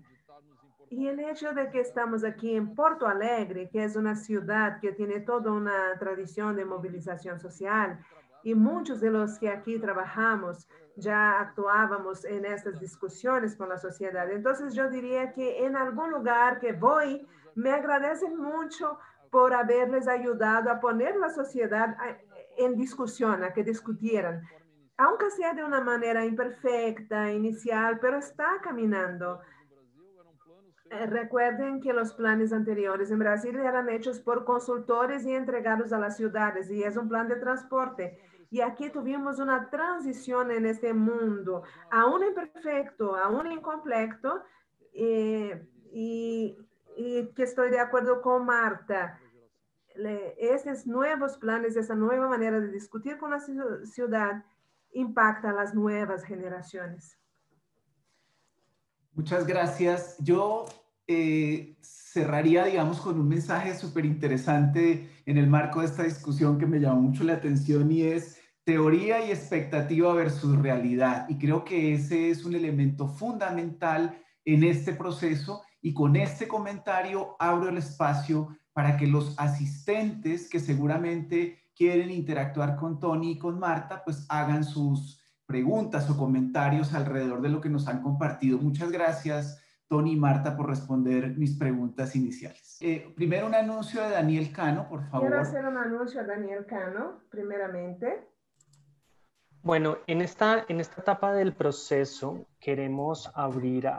Y el hecho de que estamos aquí en Porto Alegre, que es una ciudad que tiene toda una tradición de movilización social, y muchos de los que aquí trabajamos ya actuábamos en estas discusiones con la sociedad. Entonces yo diría que en algún lugar que voy, me agradecen mucho por haberles ayudado a poner la sociedad en discusión, a que discutieran, aunque sea de una manera imperfecta, inicial, pero está caminando. Recuerden que los planes anteriores en Brasil eran hechos por consultores y entregados a las ciudades, y es un plan de transporte. Y aquí tuvimos una transición en este mundo, aún imperfecto, aún incompleto, y que estoy de acuerdo con Marta. Estos nuevos planes, esa nueva manera de discutir con la ciudad, impacta a las nuevas generaciones. Muchas gracias. Yo cerraría, digamos, con un mensaje súper interesante en el marco de esta discusión que me llamó mucho la atención y es teoría y expectativa versus realidad. Y creo que ese es un elemento fundamental en este proceso y con este comentario abro el espacio para que los asistentes que seguramente quieren interactuar con Tony y con Marta, pues hagan sus preguntas o comentarios alrededor de lo que nos han compartido. Muchas gracias, Tony y Marta, por responder mis preguntas iniciales. Primero un anuncio de Daniel Cano, por favor. Quiero hacer un anuncio a Daniel Cano, primeramente. Bueno, en esta etapa del proceso queremos abrir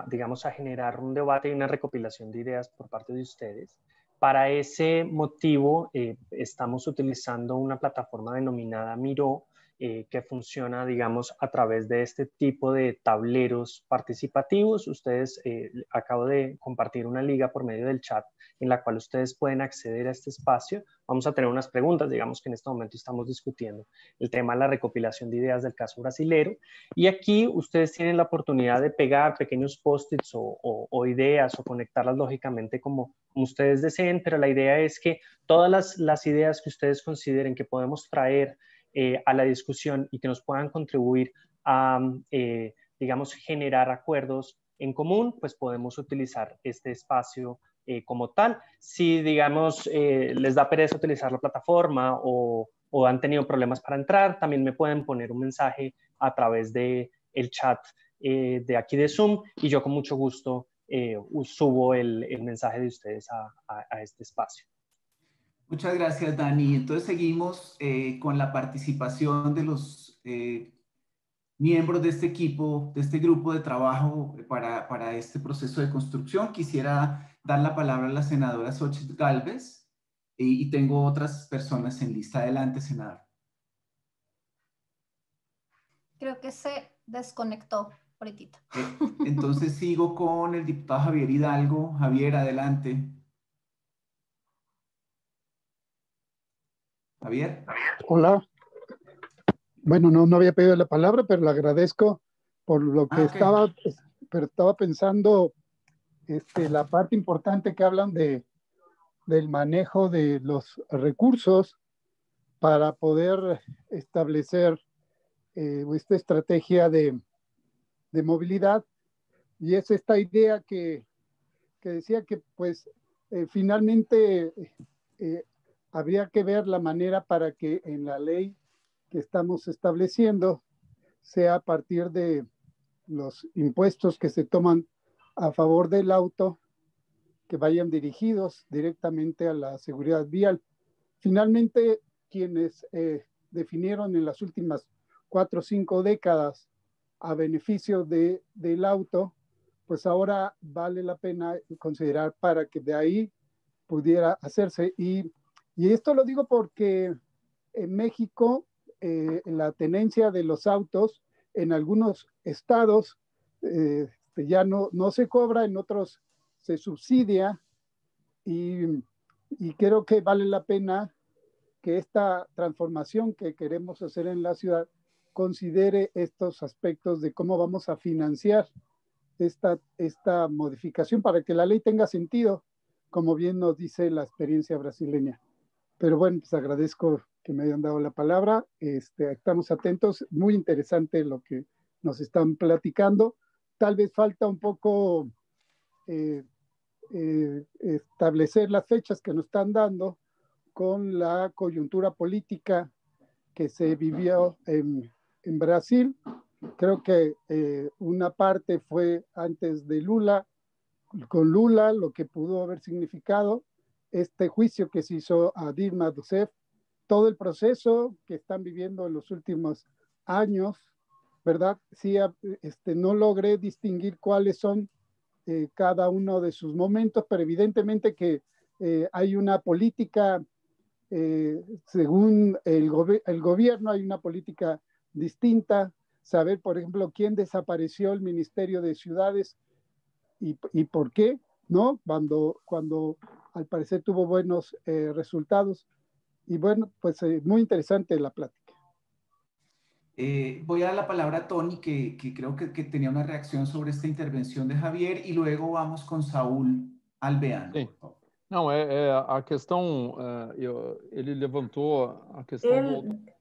digamos, a generar un debate y una recopilación de ideas por parte de ustedes. Para ese motivo, estamos utilizando una plataforma denominada Miro, que funciona, digamos, a través de este tipo de tableros participativos. Ustedes, acabo de compartir una liga por medio del chat en la cual ustedes pueden acceder a este espacio. Vamos a tener unas preguntas, digamos que en este momento estamos discutiendo el tema de la recopilación de ideas del caso brasilero. Y aquí ustedes tienen la oportunidad de pegar pequeños post-its o ideas o conectarlas lógicamente como ustedes deseen, pero la idea es que todas las ideas que ustedes consideren que podemos traer a la discusión y que nos puedan contribuir a, digamos, generar acuerdos en común, pues podemos utilizar este espacio como tal. Si, digamos, les da pereza utilizar la plataforma o han tenido problemas para entrar, también me pueden poner un mensaje a través del chat de aquí de Zoom y yo con mucho gusto subo el mensaje de ustedes a este espacio. Muchas gracias, Dani. Entonces seguimos con la participación de los miembros de este equipo, de este grupo de trabajo para este proceso de construcción. Quisiera dar la palabra a la senadora Xochitl Gálvez y tengo otras personas en lista. Adelante, senadora. Creo que se desconectó ahorita. Entonces sigo con el diputado Javier Hidalgo. Javier, adelante. Javier. Hola. Bueno, no había pedido la palabra, pero le agradezco por lo que okay. estaba pensando, la parte importante que hablan del manejo de los recursos para poder establecer esta estrategia de movilidad. Y es esta idea que decía que pues finalmente habría que ver la manera para que en la ley que estamos estableciendo sea a partir de los impuestos que se toman a favor del auto, que vayan dirigidos directamente a la seguridad vial. Finalmente, quienes definieron en las últimas 4 o 5 décadas a beneficio del auto, pues ahora vale la pena considerar para que de ahí pudiera hacerse. Y esto lo digo porque en México la tenencia de los autos en algunos estados ya no se cobra, en otros se subsidia y creo que vale la pena que esta transformación que queremos hacer en la ciudad considere estos aspectos de cómo vamos a financiar esta modificación para que la ley tenga sentido, como bien nos dice la experiencia brasileña. Pero bueno, pues agradezco que me hayan dado la palabra. Estamos atentos. Muy interesante lo que nos están platicando. Tal vez falta un poco establecer las fechas que nos están dando con la coyuntura política que se vivió en Brasil. Creo que una parte fue antes de Lula, con Lula, lo que pudo haber significado este juicio que se hizo a Dilma Rousseff, todo el proceso que están viviendo en los últimos años, ¿verdad? Sí, no logré distinguir cuáles son cada uno de sus momentos, pero evidentemente que hay una política, según el gobierno, hay una política distinta. Saber, por ejemplo, quién desapareció el Ministerio de Ciudades y por qué, ¿no? Cuando al parecer tuvo buenos resultados. Y bueno, pues muy interesante la plática. Voy a dar la palabra a Tony, que creo que tenía una reacción sobre esta intervención de Javier, y luego vamos con Saúl Alveano, Sim. por favor. Não, a questão, ele levantou a questão do...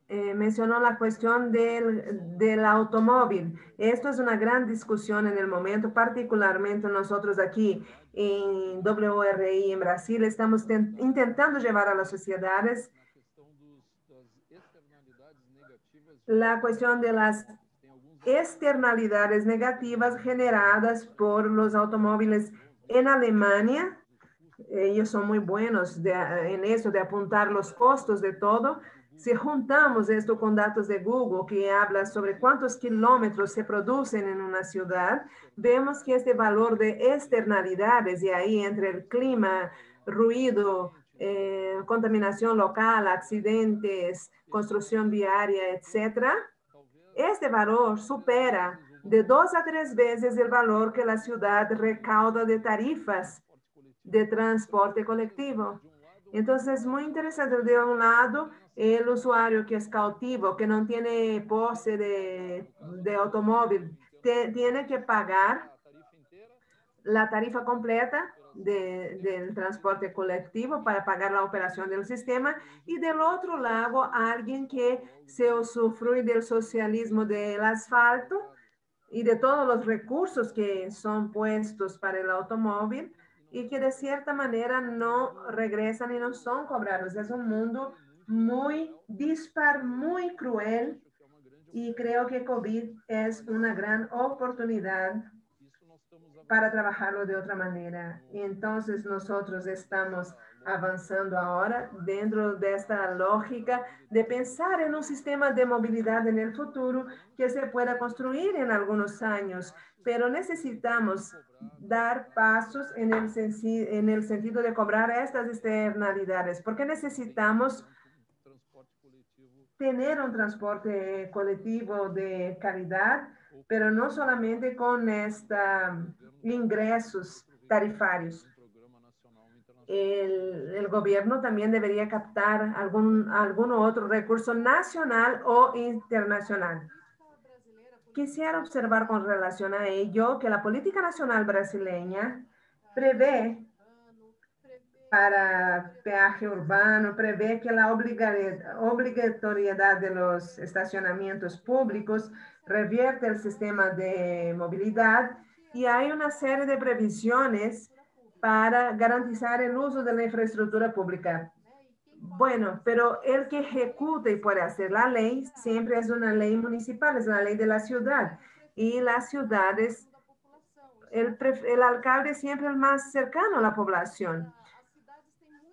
Él mencionó la cuestión del automóvil. Esto es una gran discusión en el momento, particularmente nosotros aquí en WRI en Brasil, estamos intentando llevar a las sociedades la cuestión de las externalidades negativas generadas por los automóviles en Alemania. Ellos son muy buenos en eso, de apuntar los costos de todo. Si juntamos esto con datos de Google, que habla sobre cuántos kilómetros se producen en una ciudad, vemos que este valor de externalidades, y ahí entre el clima, ruido, contaminación local, accidentes, construcción viaria, etcétera, este valor supera de 2 a 3 veces el valor que la ciudad recauda de tarifas de transporte colectivo. Entonces, es muy interesante. De un lado, el usuario que es cautivo, que no tiene pose de automóvil, tiene que pagar la tarifa completa del transporte colectivo para pagar la operación del sistema, y del otro lado, alguien que se usufruye del socialismo del asfalto y de todos los recursos que son puestos para el automóvil, y que de cierta manera no regresan y no son cobrados. Es un mundo muy dispar, muy cruel, y creo que COVID es una gran oportunidad para trabajarlo de otra manera. Y entonces nosotros estamos avanzando ahora dentro de esta lógica de pensar en un sistema de movilidad en el futuro que se pueda construir en algunos años, pero necesitamos dar pasos en el sentido de cobrar estas externalidades, porque necesitamos tener un transporte colectivo de calidad, pero no solamente con ingresos tarifarios. El gobierno también debería captar algún otro recurso nacional o internacional. Quisiera observar con relación a ello que la política nacional brasileña prevé para peaje urbano, prevé que la obligatoriedad de los estacionamientos públicos revierte el sistema de movilidad, y hay una serie de previsiones para garantizar el uso de la infraestructura pública. Bueno, pero el que ejecuta y puede hacer la ley siempre es una ley municipal, es la ley de la ciudad, y las ciudades, el alcalde siempre es el más cercano a la población.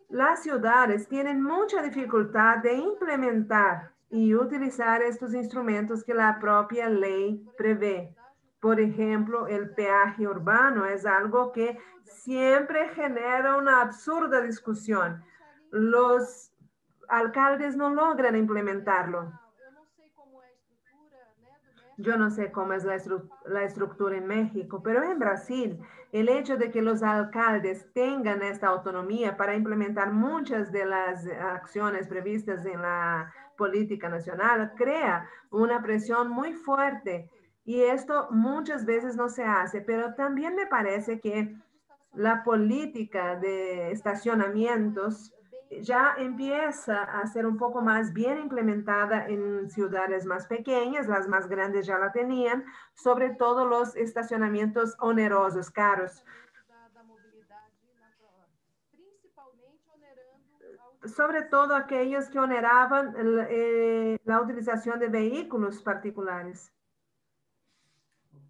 Las ciudades tienen mucha dificultad de implementar y utilizar estos instrumentos que la propia ley prevé. Por ejemplo, el peaje urbano es algo que siempre genera una absurda discusión. Los alcaldes no logran implementarlo. Yo no sé cómo es la estructura en México, pero en Brasil, el hecho de que los alcaldes tengan esta autonomía para implementar muchas de las acciones previstas en la política nacional crea una presión muy fuerte, y esto muchas veces no se hace. Pero también me parece que la política de estacionamientos ya empieza a ser un poco más bien implementada en ciudades más pequeñas. Las más grandes ya la tenían, sobre todo los estacionamientos onerosos, caros. Sobre todo aquellos que oneraban la utilización de vehículos particulares.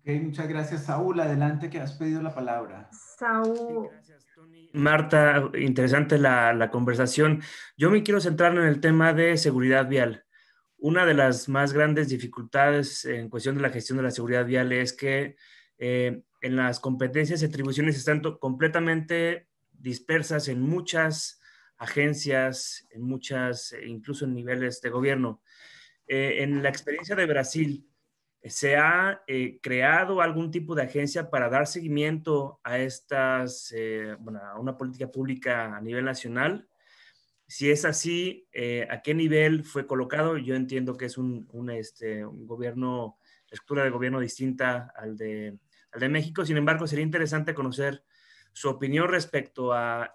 Okay, muchas gracias, Saúl. Adelante, que has pedido la palabra. Saúl. Sí, gracias, Tony. Marta, interesante la conversación. Yo me quiero centrar en el tema de seguridad vial. Una de las más grandes dificultades en cuestión de la gestión de la seguridad vial es que en las competencias y atribuciones están completamente dispersas en muchas agencias, en muchas, incluso en niveles de gobierno. En la experiencia de Brasil, ¿se ha creado algún tipo de agencia para dar seguimiento a a una política pública a nivel nacional? Si es así, ¿a qué nivel fue colocado? Yo entiendo que es un gobierno, la estructura de gobierno distinta al de México. Sin embargo, sería interesante conocer su opinión respecto a,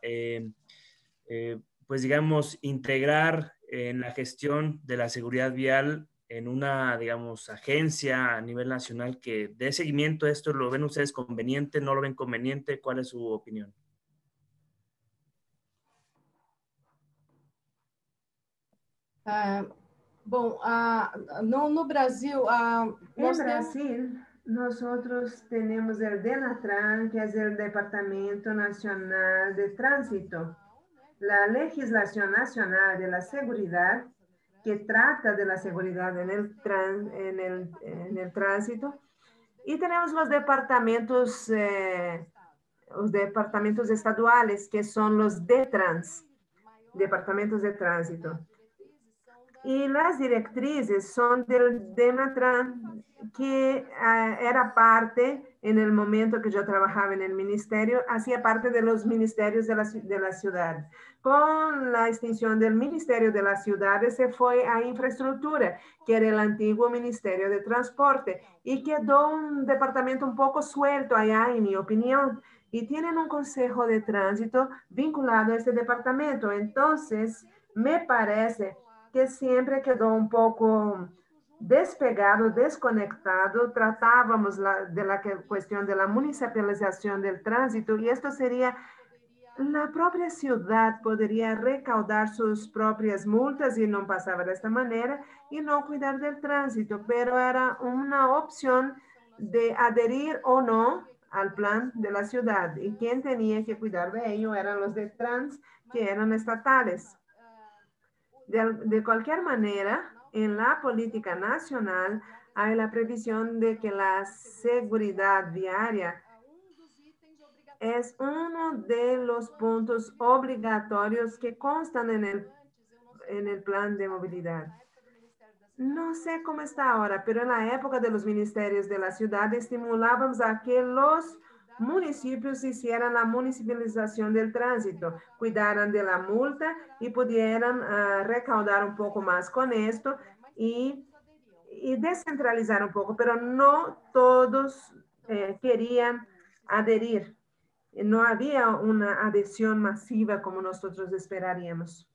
pues digamos, integrar en la gestión de la seguridad vial en una, digamos, agencia a nivel nacional que dé seguimiento a esto. ¿Lo ven ustedes conveniente? ¿No lo ven conveniente? ¿Cuál es su opinión? Bom, no Brasil, En Brasil, nosotros tenemos el DENATRAN, que es el Departamento Nacional de Tránsito. La legislación nacional de la seguridad, que trata de la seguridad en el tránsito. Y tenemos los departamentos estaduales, que son los DETRANS, departamentos de tránsito. Y las directrices son del DENATRAN, que era parte, en el momento que yo trabajaba en el ministerio, hacía parte de los ministerios de la ciudad. Con la extinción del Ministerio de las Ciudades se fue a Infraestructura, que era el antiguo Ministerio de Transporte, y quedó un departamento un poco suelto allá, en mi opinión, y tienen un consejo de tránsito vinculado a este departamento. Entonces, me parece que siempre quedó un poco despegado, desconectado. Tratábamos de la cuestión de la municipalización del tránsito, y esto sería, la propia ciudad podría recaudar sus propias multas y no pasaba de esta manera, y no cuidar del tránsito, pero era una opción de adherir o no al plan de la ciudad, y quien tenía que cuidar de ello eran los DETRANS, que eran estatales. De cualquier manera, en la política nacional hay la previsión de que la seguridad viaria es uno de los puntos obligatorios que constan en el plan de movilidad. No sé cómo está ahora, pero en la época de los ministerios de la ciudad estimulábamos a que los municipios hicieran la municipalización del tránsito, cuidaran de la multa y pudieran recaudar un poco más con esto y descentralizar un poco, pero no todos querían adherir. No había una adhesión masiva como nosotros esperaríamos.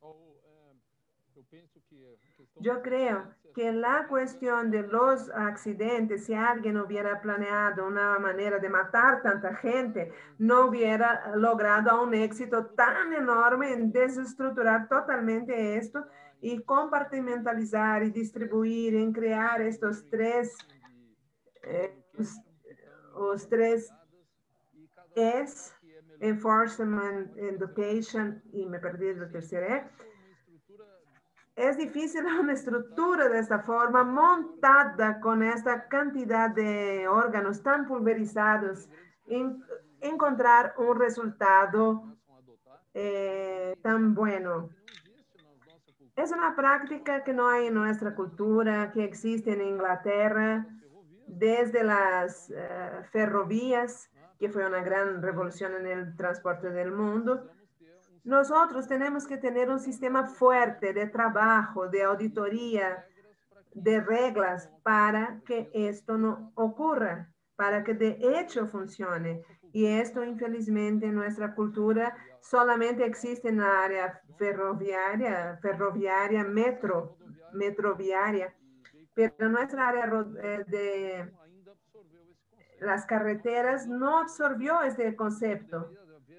Yo creo que la cuestión de los accidentes, si alguien hubiera planeado una manera de matar tanta gente, no hubiera logrado un éxito tan enorme en desestructurar totalmente esto y compartimentalizar y distribuir, en crear estos tres, los tres es enforcement, education, y me perdí el tercero E. Es difícil una estructura de esta forma, montada con esta cantidad de órganos tan pulverizados, encontrar un resultado tan bueno. Es una práctica que no hay en nuestra cultura, que existe en Inglaterra, desde las ferrovías, que fue una gran revolución en el transporte del mundo. Nosotros tenemos que tener un sistema fuerte de trabajo, de auditoría, de reglas para que esto no ocurra, para que de hecho funcione. Y esto, infelizmente, en nuestra cultura solamente existe en la área ferroviaria, metroviaria, pero nuestra área de las carreteras no absorbió este concepto.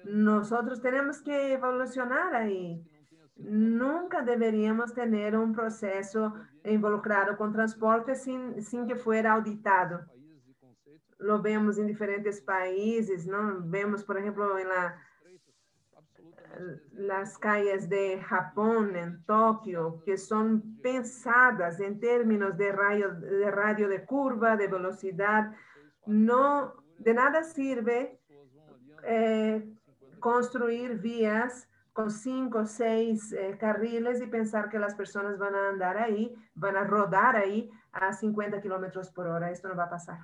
Nosotros tenemos que evolucionar ahí. Nunca deberíamos tener un proceso involucrado con transporte sin que fuera auditado. Lo vemos en diferentes países, ¿no? Vemos, por ejemplo, en las calles de Japón, en Tokio, que son pensadas en términos de radio de curva, de velocidad. No, de nada sirve construir vías con 5 o 6 carriles y pensar que las personas van a andar ahí, van a rodar ahí a 50 kilómetros por hora. Esto no va a pasar.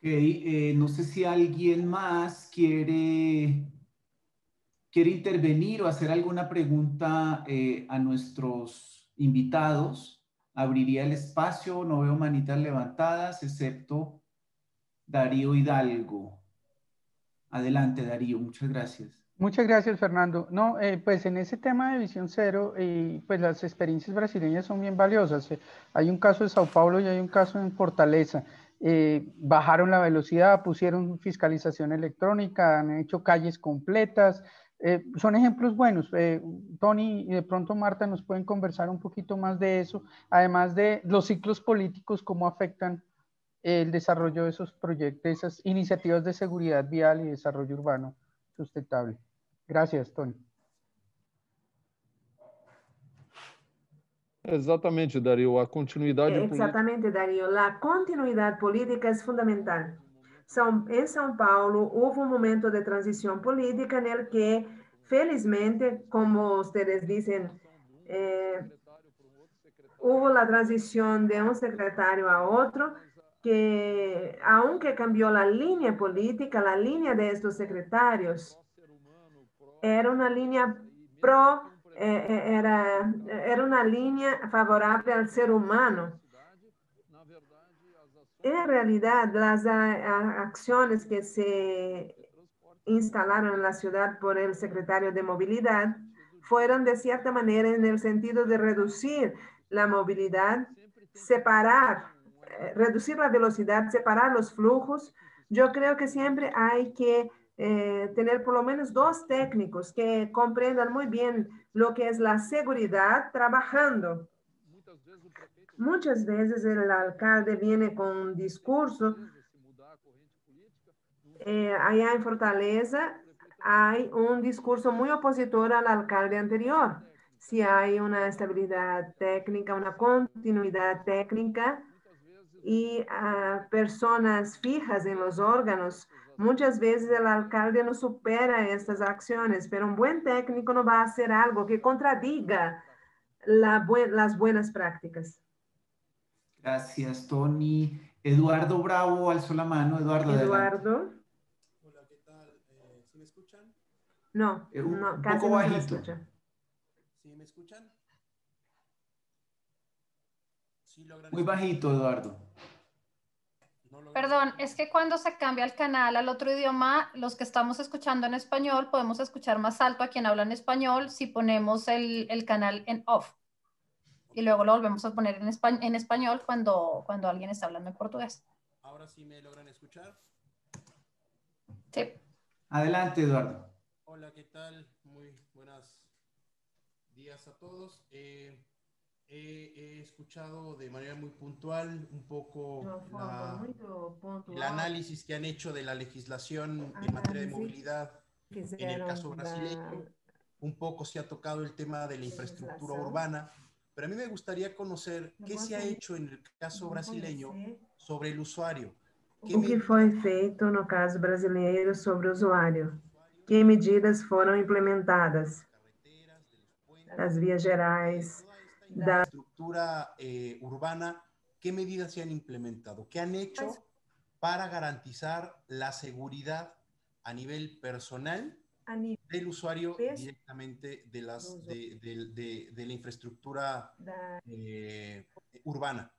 Ok, no sé si alguien más quiere quiere intervenir o hacer alguna pregunta a nuestros invitados, abriría el espacio. No veo manitas levantadas, excepto Darío Hidalgo. Adelante, Darío, muchas gracias. Muchas gracias, Fernando. No, pues en ese tema de Visión Cero, pues las experiencias brasileñas son bien valiosas. Hay un caso de Sao Paulo y hay un caso en Fortaleza. Bajaron la velocidad, pusieron fiscalización electrónica, han hecho calles completas. Son ejemplos buenos. Tony y de pronto Marta nos pueden conversar un poquito más de eso, además de los ciclos políticos, cómo afectan el desarrollo de esos proyectos, esas iniciativas de seguridad vial y desarrollo urbano sustentable. Gracias, Tony. Exatamente, Dario, a continuidade Exatamente, Dario. La continuidad política es fundamental. En São Paulo hubo un momento de transición política en el que, felizmente, como ustedes dicen, hubo la transición de un secretario a otro, que aunque cambió la línea política, la línea de estos secretarios era una línea era una línea favorable al ser humano. En realidad, las acciones que se instalaron en la ciudad por el secretario de Movilidad fueron de cierta manera en el sentido de reducir la movilidad, reducir la velocidad, separar los flujos. Yo creo que siempre hay que tener por lo menos dos técnicos que comprendan muy bien lo que es la seguridad trabajando. Muchas veces el alcalde viene con un discurso. Allá en Fortaleza hay un discurso muy opositor al alcalde anterior. Si hay una estabilidad técnica, una continuidad técnica y personas fijas en los órganos, muchas veces el alcalde no supera estas acciones, pero un buen técnico no va a hacer algo que contradiga las buenas prácticas. Gracias, Tony. Eduardo Bravo alzó la mano. Eduardo, Eduardo. adelante. Hola, ¿qué tal? ¿Sí me escuchan? No, un casi poco no se me bajito. escucha. ¿Sí me escuchan? ¿Sí logran Muy bajito, Eduardo. Perdón, es que cuando se cambia el canal al otro idioma, los que estamos escuchando en español podemos escuchar más alto a quien habla en español si ponemos el canal en off. Y luego lo volvemos a poner en español cuando alguien está hablando en portugués. ¿Ahora sí me logran escuchar? Sí. Adelante, Eduardo. Hola, ¿qué tal? Muy buenos días a todos. He escuchado de manera muy puntual un poco el análisis que han hecho de la legislación en materia de movilidad en el caso brasileño. Un poco se ha tocado el tema de la infraestructura urbana, pero a mí me gustaría conocer qué se ha hecho en el caso brasileño sobre el usuario. O que foi feito no caso brasileiro sobre o usuário? Que medidas foram implementadas? As vias gerais, la estructura urbana, ¿qué medidas se han implementado? ¿Qué han hecho para garantizar la seguridad a nivel personal del usuario directamente de la infraestructura urbana?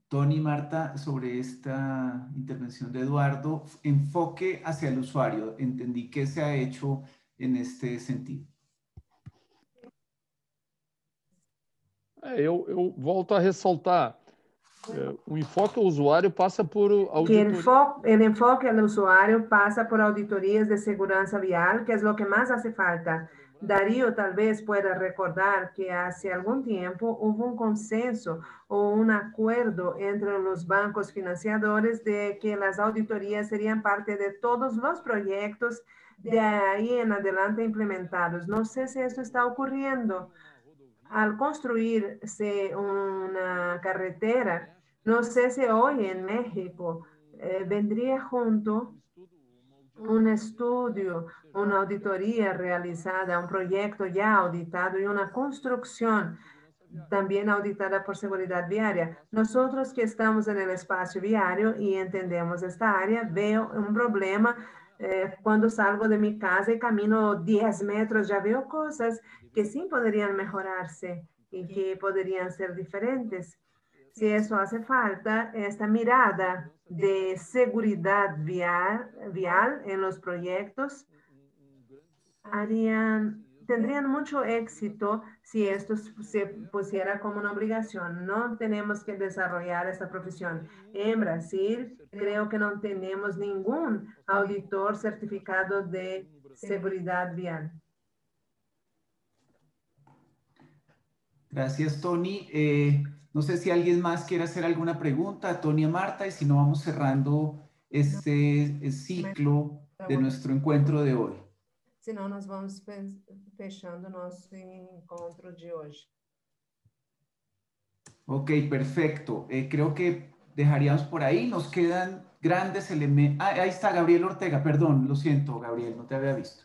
Tony, Marta, sobre esta intervención de Eduardo, enfoque hacia el usuario. Entendí que se ha hecho en este sentido. Eu volto a ressaltar, o enfoque ao usuário passa por auditoria. Que el enfoque al usuario pasa por auditorías de seguridad vial, que es lo que más hace falta. Darío tal vez pueda recordar que hace algún tiempo hubo un consenso o un acuerdo entre los bancos financiadores de que las auditorías serían parte de todos los proyectos de ahí en adelante implementados. No sé si esto está ocurriendo. Al construirse una carretera, no sé si hoy en México vendría junto un estudio, una auditoría realizada, un proyecto ya auditado y una construcción también auditada por seguridad viaria. Nosotros que estamos en el espacio viario y entendemos esta área, veo un problema cuando salgo de mi casa y camino 10 metros, ya veo cosas que sí podrían mejorarse y que podrían ser diferentes. Si eso hace falta, esta mirada de seguridad vial en los proyectos tendrían mucho éxito si esto se pusiera como una obligación. No tenemos que desarrollar esta profesión. En Brasil, creo que no tenemos ningún auditor certificado de seguridad vial. Gracias, Tony. No sé si alguien más quiere hacer alguna pregunta a Tony y Marta, y si no, vamos cerrando este ciclo de nuestro encuentro de hoy. Senão, nós vamos fechando nosso encontro de hoje. Ok, perfecto. Creo que dejaríamos por ahí. Nos quedan grandes elementos. Ah, ahí está Gabriel Ortega. Perdón, lo siento, Gabriel, no te había visto.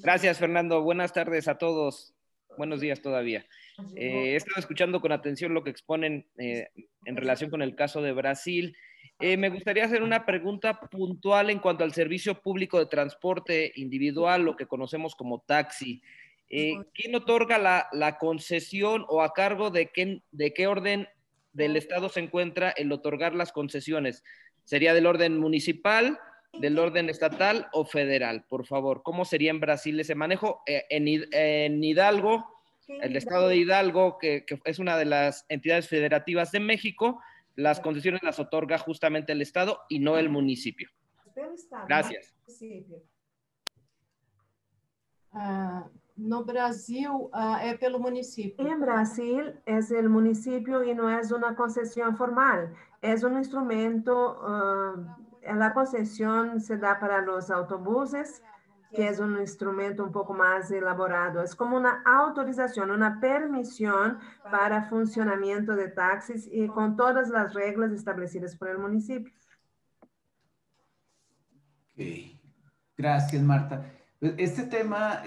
Gracias, Fernando. Buenas tardes a todos. Buenos días todavía. He estado escuchando con atención lo que exponen en relación con el caso de Brasil. Me gustaría hacer una pregunta puntual en cuanto al servicio público de transporte individual, lo que conocemos como taxi. ¿Quién otorga la concesión o a cargo de qué orden del Estado se encuentra el otorgar las concesiones? ¿Sería del orden municipal, del orden estatal o federal? Por favor, ¿cómo sería en Brasil ese manejo? En Hidalgo, el estado de Hidalgo, que es una de las entidades federativas de México, las concesiones las otorga justamente el Estado y no el municipio. Gracias. No Brasil é pelo município. En Brasil es el municipio y no es una concesión formal. Es un instrumento, la concesión se da para los autobuses, que es un instrumento un poco más elaborado. Es como una autorización, una permisión para funcionamiento de taxis y con todas las reglas establecidas por el municipio. Okay. Gracias, Marta. Este tema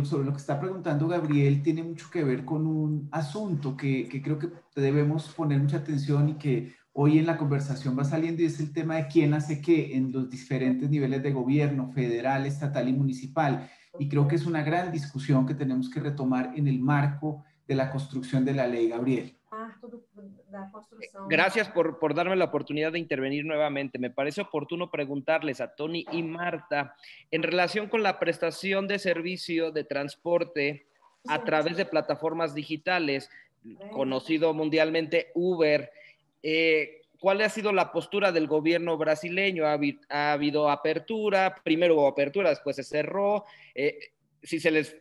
sobre lo que está preguntando Gabriel tiene mucho que ver con un asunto que creo que debemos poner mucha atención y que hoy en la conversación va saliendo, y es el tema de quién hace qué en los diferentes niveles de gobierno, federal, estatal y municipal. Y creo que es una gran discusión que tenemos que retomar en el marco de la construcción de la ley, Gabriel. Gracias por darme la oportunidad de intervenir nuevamente. Me parece oportuno preguntarles a Tony y Marta en relación con la prestación de servicio de transporte a través de plataformas digitales, conocido mundialmente Uber. ¿Cuál ha sido la postura del gobierno brasileño? ¿Ha habido apertura? Primero hubo apertura, después se cerró. Si se les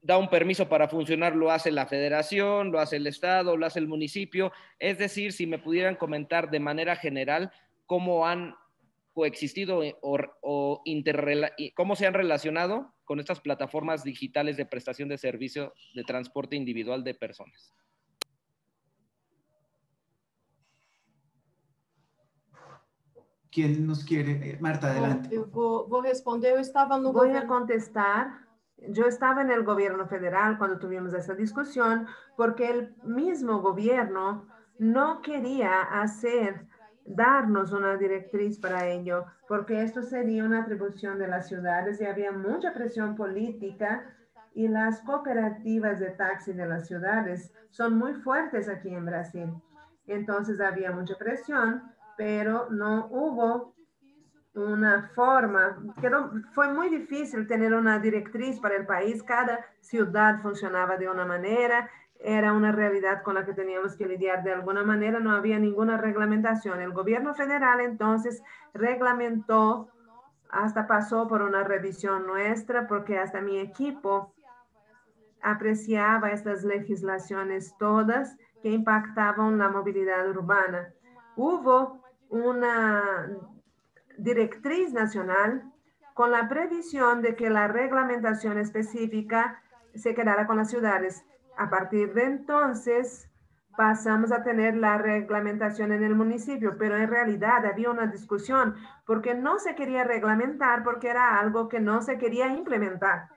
da un permiso para funcionar, lo hace la federación, lo hace el estado, lo hace el municipio. Es decir, si me pudieran comentar de manera general cómo han coexistido o cómo se han relacionado con estas plataformas digitales de prestación de servicio de transporte individual de personas. ¿Quién nos quiere? Marta, adelante. Vou responder. Eu estava no Voy governo. a contestar. Yo estaba en el gobierno federal cuando tuvimos esa discusión, porque el mismo gobierno no quería darnos una directriz para ello, porque esto sería una atribución de las ciudades y había mucha presión política, y las cooperativas de taxi de las ciudades son muy fuertes aquí en Brasil. Entonces había mucha presión, pero no hubo una forma, fue muy difícil tener una directriz para el país. Cada ciudad funcionaba de una manera, era una realidad con la que teníamos que lidiar de alguna manera, no había ninguna reglamentación. El gobierno federal entonces reglamentó, hasta pasó por una revisión nuestra, porque hasta mi equipo apreciaba estas legislaciones todas que impactaban la movilidad urbana. Hubo una directriz nacional con la previsión de que la reglamentación específica se quedara con las ciudades. A partir de entonces pasamos a tener la reglamentación en el municipio, pero en realidad había una discusión porque no se quería reglamentar, porque era algo que no se quería implementar.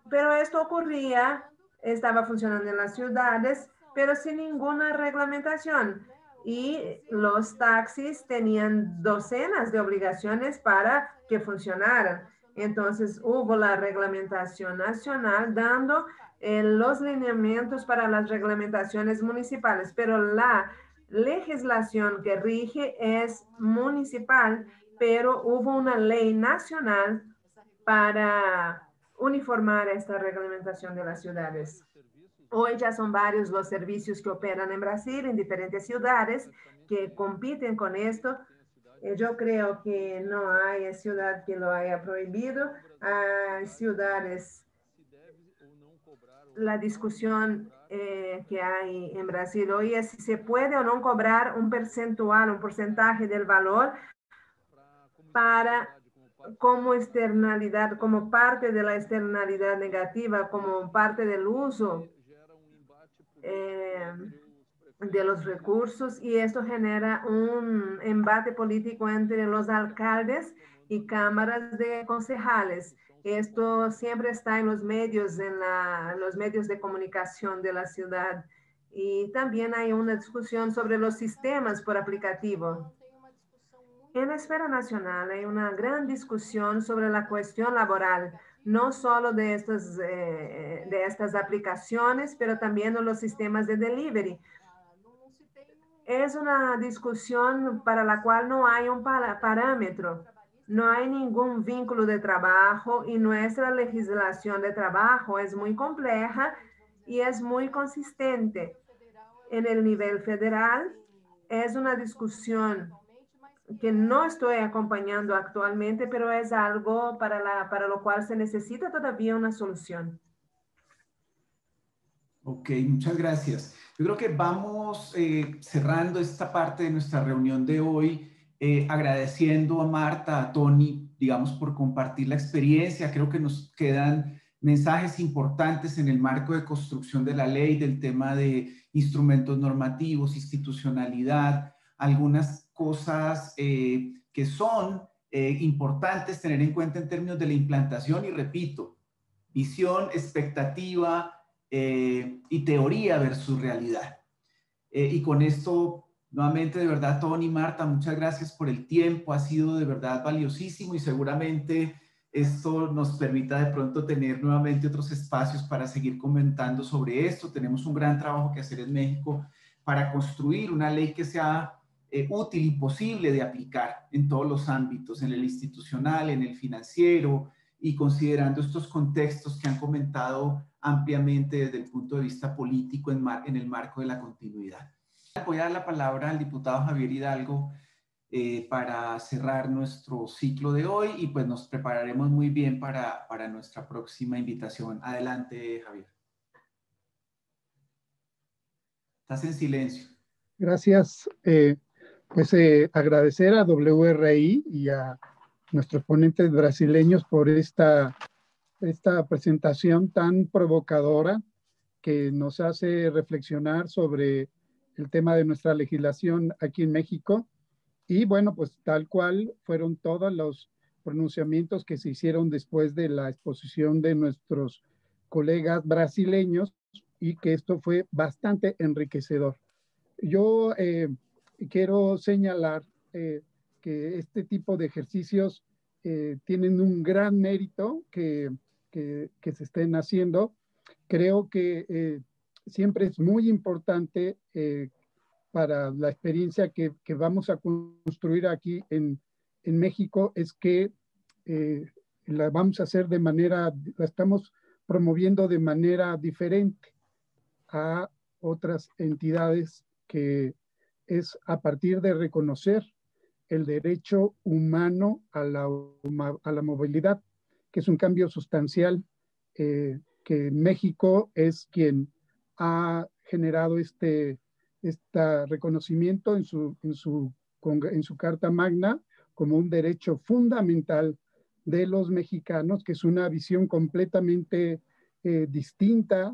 Pero esto ocurría estaba funcionando en las ciudades, pero sin ninguna reglamentación. Y los taxis tenían docenas de obligaciones para que funcionaran. Entonces hubo la reglamentación nacional dando los lineamientos para las reglamentaciones municipales, pero la legislación que rige es municipal, pero hubo una ley nacional para uniformar esta reglamentación de las ciudades. Hoy ya son varios los servicios que operan en Brasil, en diferentes ciudades, que compiten con esto. Yo creo que no hay ciudad que lo haya prohibido. Hay ciudades, la discusión que hay en Brasil hoy es si se puede o no cobrar un percentual, un porcentaje del valor para como externalidad, como parte de la externalidad negativa, como parte del uso de los recursos, y esto genera un embate político entre los alcaldes y cámaras de concejales. Esto siempre está en los medios, en los medios de comunicación de la ciudad. Y también hay una discusión sobre los sistemas por aplicativo. En la esfera nacional hay una gran discusión sobre la cuestión laboral, no solo de estas aplicaciones, pero también de los sistemas de delivery. Es una discusión para la cual no hay un parámetro, no hay ningún vínculo de trabajo, y nuestra legislación de trabajo es muy compleja y es muy consistente. En el nivel federal es una discusión que no estoy acompañando actualmente, pero es algo para lo cual se necesita todavía una solución. Ok, muchas gracias. Yo creo que vamos cerrando esta parte de nuestra reunión de hoy, agradeciendo a Marta, a Tony, digamos, por compartir la experiencia. Creo que nos quedan mensajes importantes en el marco de construcción de la ley, del tema de instrumentos normativos, institucionalidad, algunas cosas que son importantes tener en cuenta en términos de la implantación, y repito, visión, expectativa y teoría versus realidad. Y con esto, nuevamente, de verdad, Tony, Marta, muchas gracias por el tiempo, ha sido de verdad valiosísimo, y seguramente esto nos permita de pronto tener nuevamente otros espacios para seguir comentando sobre esto. Tenemos un gran trabajo que hacer en México para construir una ley que sea útil y posible de aplicar en todos los ámbitos, en el institucional, en el financiero, y considerando estos contextos que han comentado ampliamente desde el punto de vista político en el marco de la continuidad. Voy a dar la palabra al diputado Javier Hidalgo para cerrar nuestro ciclo de hoy, y pues nos prepararemos muy bien para nuestra próxima invitación. Adelante, Javier. Estás en silencio. Gracias. Pues agradecer a WRI y a nuestros ponentes brasileños por esta presentación tan provocadora, que nos hace reflexionar sobre el tema de nuestra legislación aquí en México. Y bueno, pues tal cual fueron todos los pronunciamientos que se hicieron después de la exposición de nuestros colegas brasileños, y que esto fue bastante enriquecedor. Yo quiero señalar que este tipo de ejercicios tienen un gran mérito que se estén haciendo. Creo que siempre es muy importante para la experiencia que vamos a construir aquí en México, es que la vamos a hacer la estamos promoviendo de manera diferente a otras entidades, que es a partir de reconocer el derecho humano a la movilidad, que es un cambio sustancial, que México es quien ha generado este reconocimiento en su Carta Magna como un derecho fundamental de los mexicanos, que es una visión completamente distinta,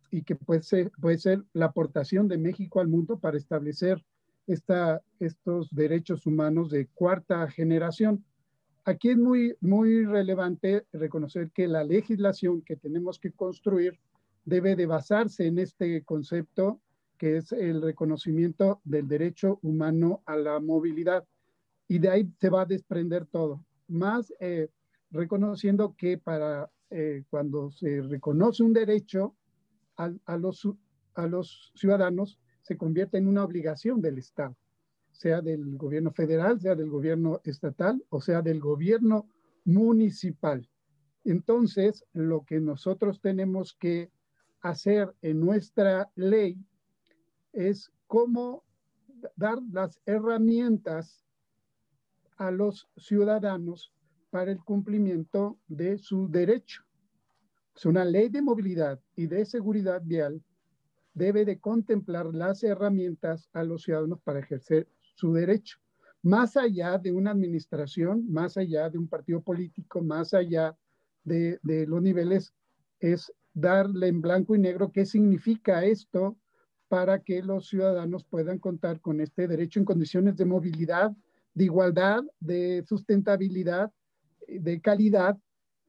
y que puede ser la aportación de México al mundo para establecer estos derechos humanos de cuarta generación. Aquí es muy relevante reconocer que la legislación que tenemos que construir debe de basarse en este concepto que es el reconocimiento del derecho humano a la movilidad. Y de ahí se va a desprender todo. Más reconociendo que cuando se reconoce un derecho a los ciudadanos, se convierte en una obligación del Estado, sea del gobierno federal, sea del gobierno estatal o sea del gobierno municipal. Entonces, lo que nosotros tenemos que hacer en nuestra ley es cómo dar las herramientas a los ciudadanos para el cumplimiento de su derecho. Es una ley de movilidad y de seguridad vial debe de contemplar las herramientas a los ciudadanos para ejercer su derecho, más allá de una administración, más allá de un partido político, más allá de los niveles, es darle en blanco y negro qué significa esto para que los ciudadanos puedan contar con este derecho en condiciones de movilidad, de igualdad, de sustentabilidad, de calidad,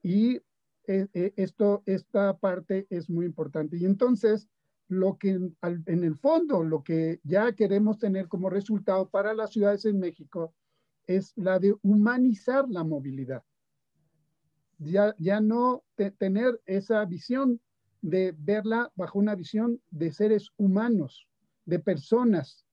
y esta parte es muy importante. Y entonces, lo que en el fondo, lo que ya queremos tener como resultado para las ciudades en México es la de humanizar la movilidad. Ya no tener esa visión de verla bajo una visión de seres humanos, de personas,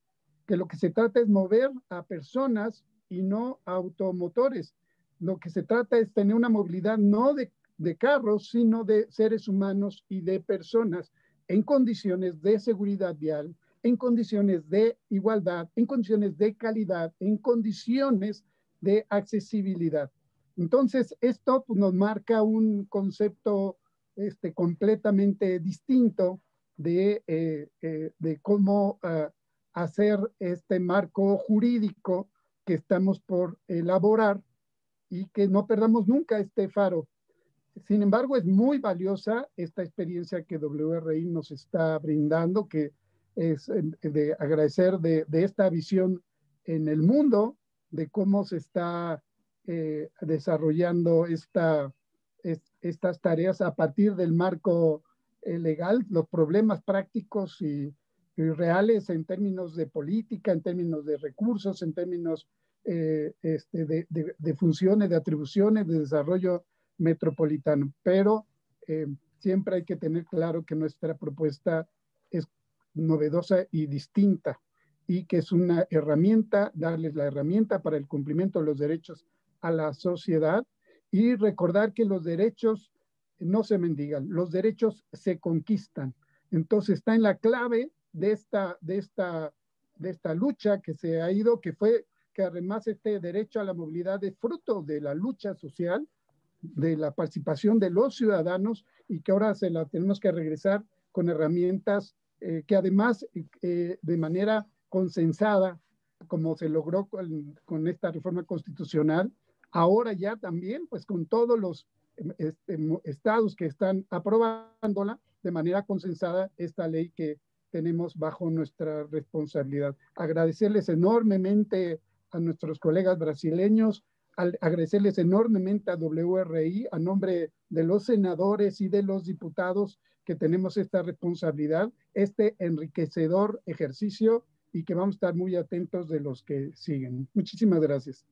que lo que se trata es mover a personas y no a automotores. Lo que se trata es tener una movilidad no de carros, sino de seres humanos y de personas en condiciones de seguridad vial, en condiciones de igualdad, en condiciones de calidad, en condiciones de accesibilidad. Entonces, esto pues, nos marca un concepto completamente distinto de cómo hacer este marco jurídico que estamos por elaborar y que no perdamos nunca este faro. Sin embargo, es muy valiosa esta experiencia que WRI nos está brindando, que es de agradecer de esta visión en el mundo, de cómo se está desarrollando estas tareas a partir del marco legal, los problemas prácticos y reales en términos de política, en términos de recursos, en términos de funciones, de atribuciones, de desarrollo metropolitano. Pero siempre hay que tener claro que nuestra propuesta es novedosa y distinta y que es una herramienta, darles la herramienta para el cumplimiento de los derechos a la sociedad y recordar que los derechos no se mendigan, los derechos se conquistan. Entonces está en la clave de esta lucha que se ha ido, que además este derecho a la movilidad es fruto de la lucha social, de la participación de los ciudadanos y que ahora se la tenemos que regresar con herramientas que además de manera consensada, como se logró con esta reforma constitucional, ahora ya también pues con todos los estados que están aprobándola de manera consensada esta ley que tenemos bajo nuestra responsabilidad. Agradecerles enormemente a nuestros colegas brasileños, agradecerles enormemente a WRI, a nombre de los senadores y de los diputados que tenemos esta responsabilidad, este enriquecedor ejercicio y que vamos a estar muy atentos de los que siguen. Muchísimas gracias.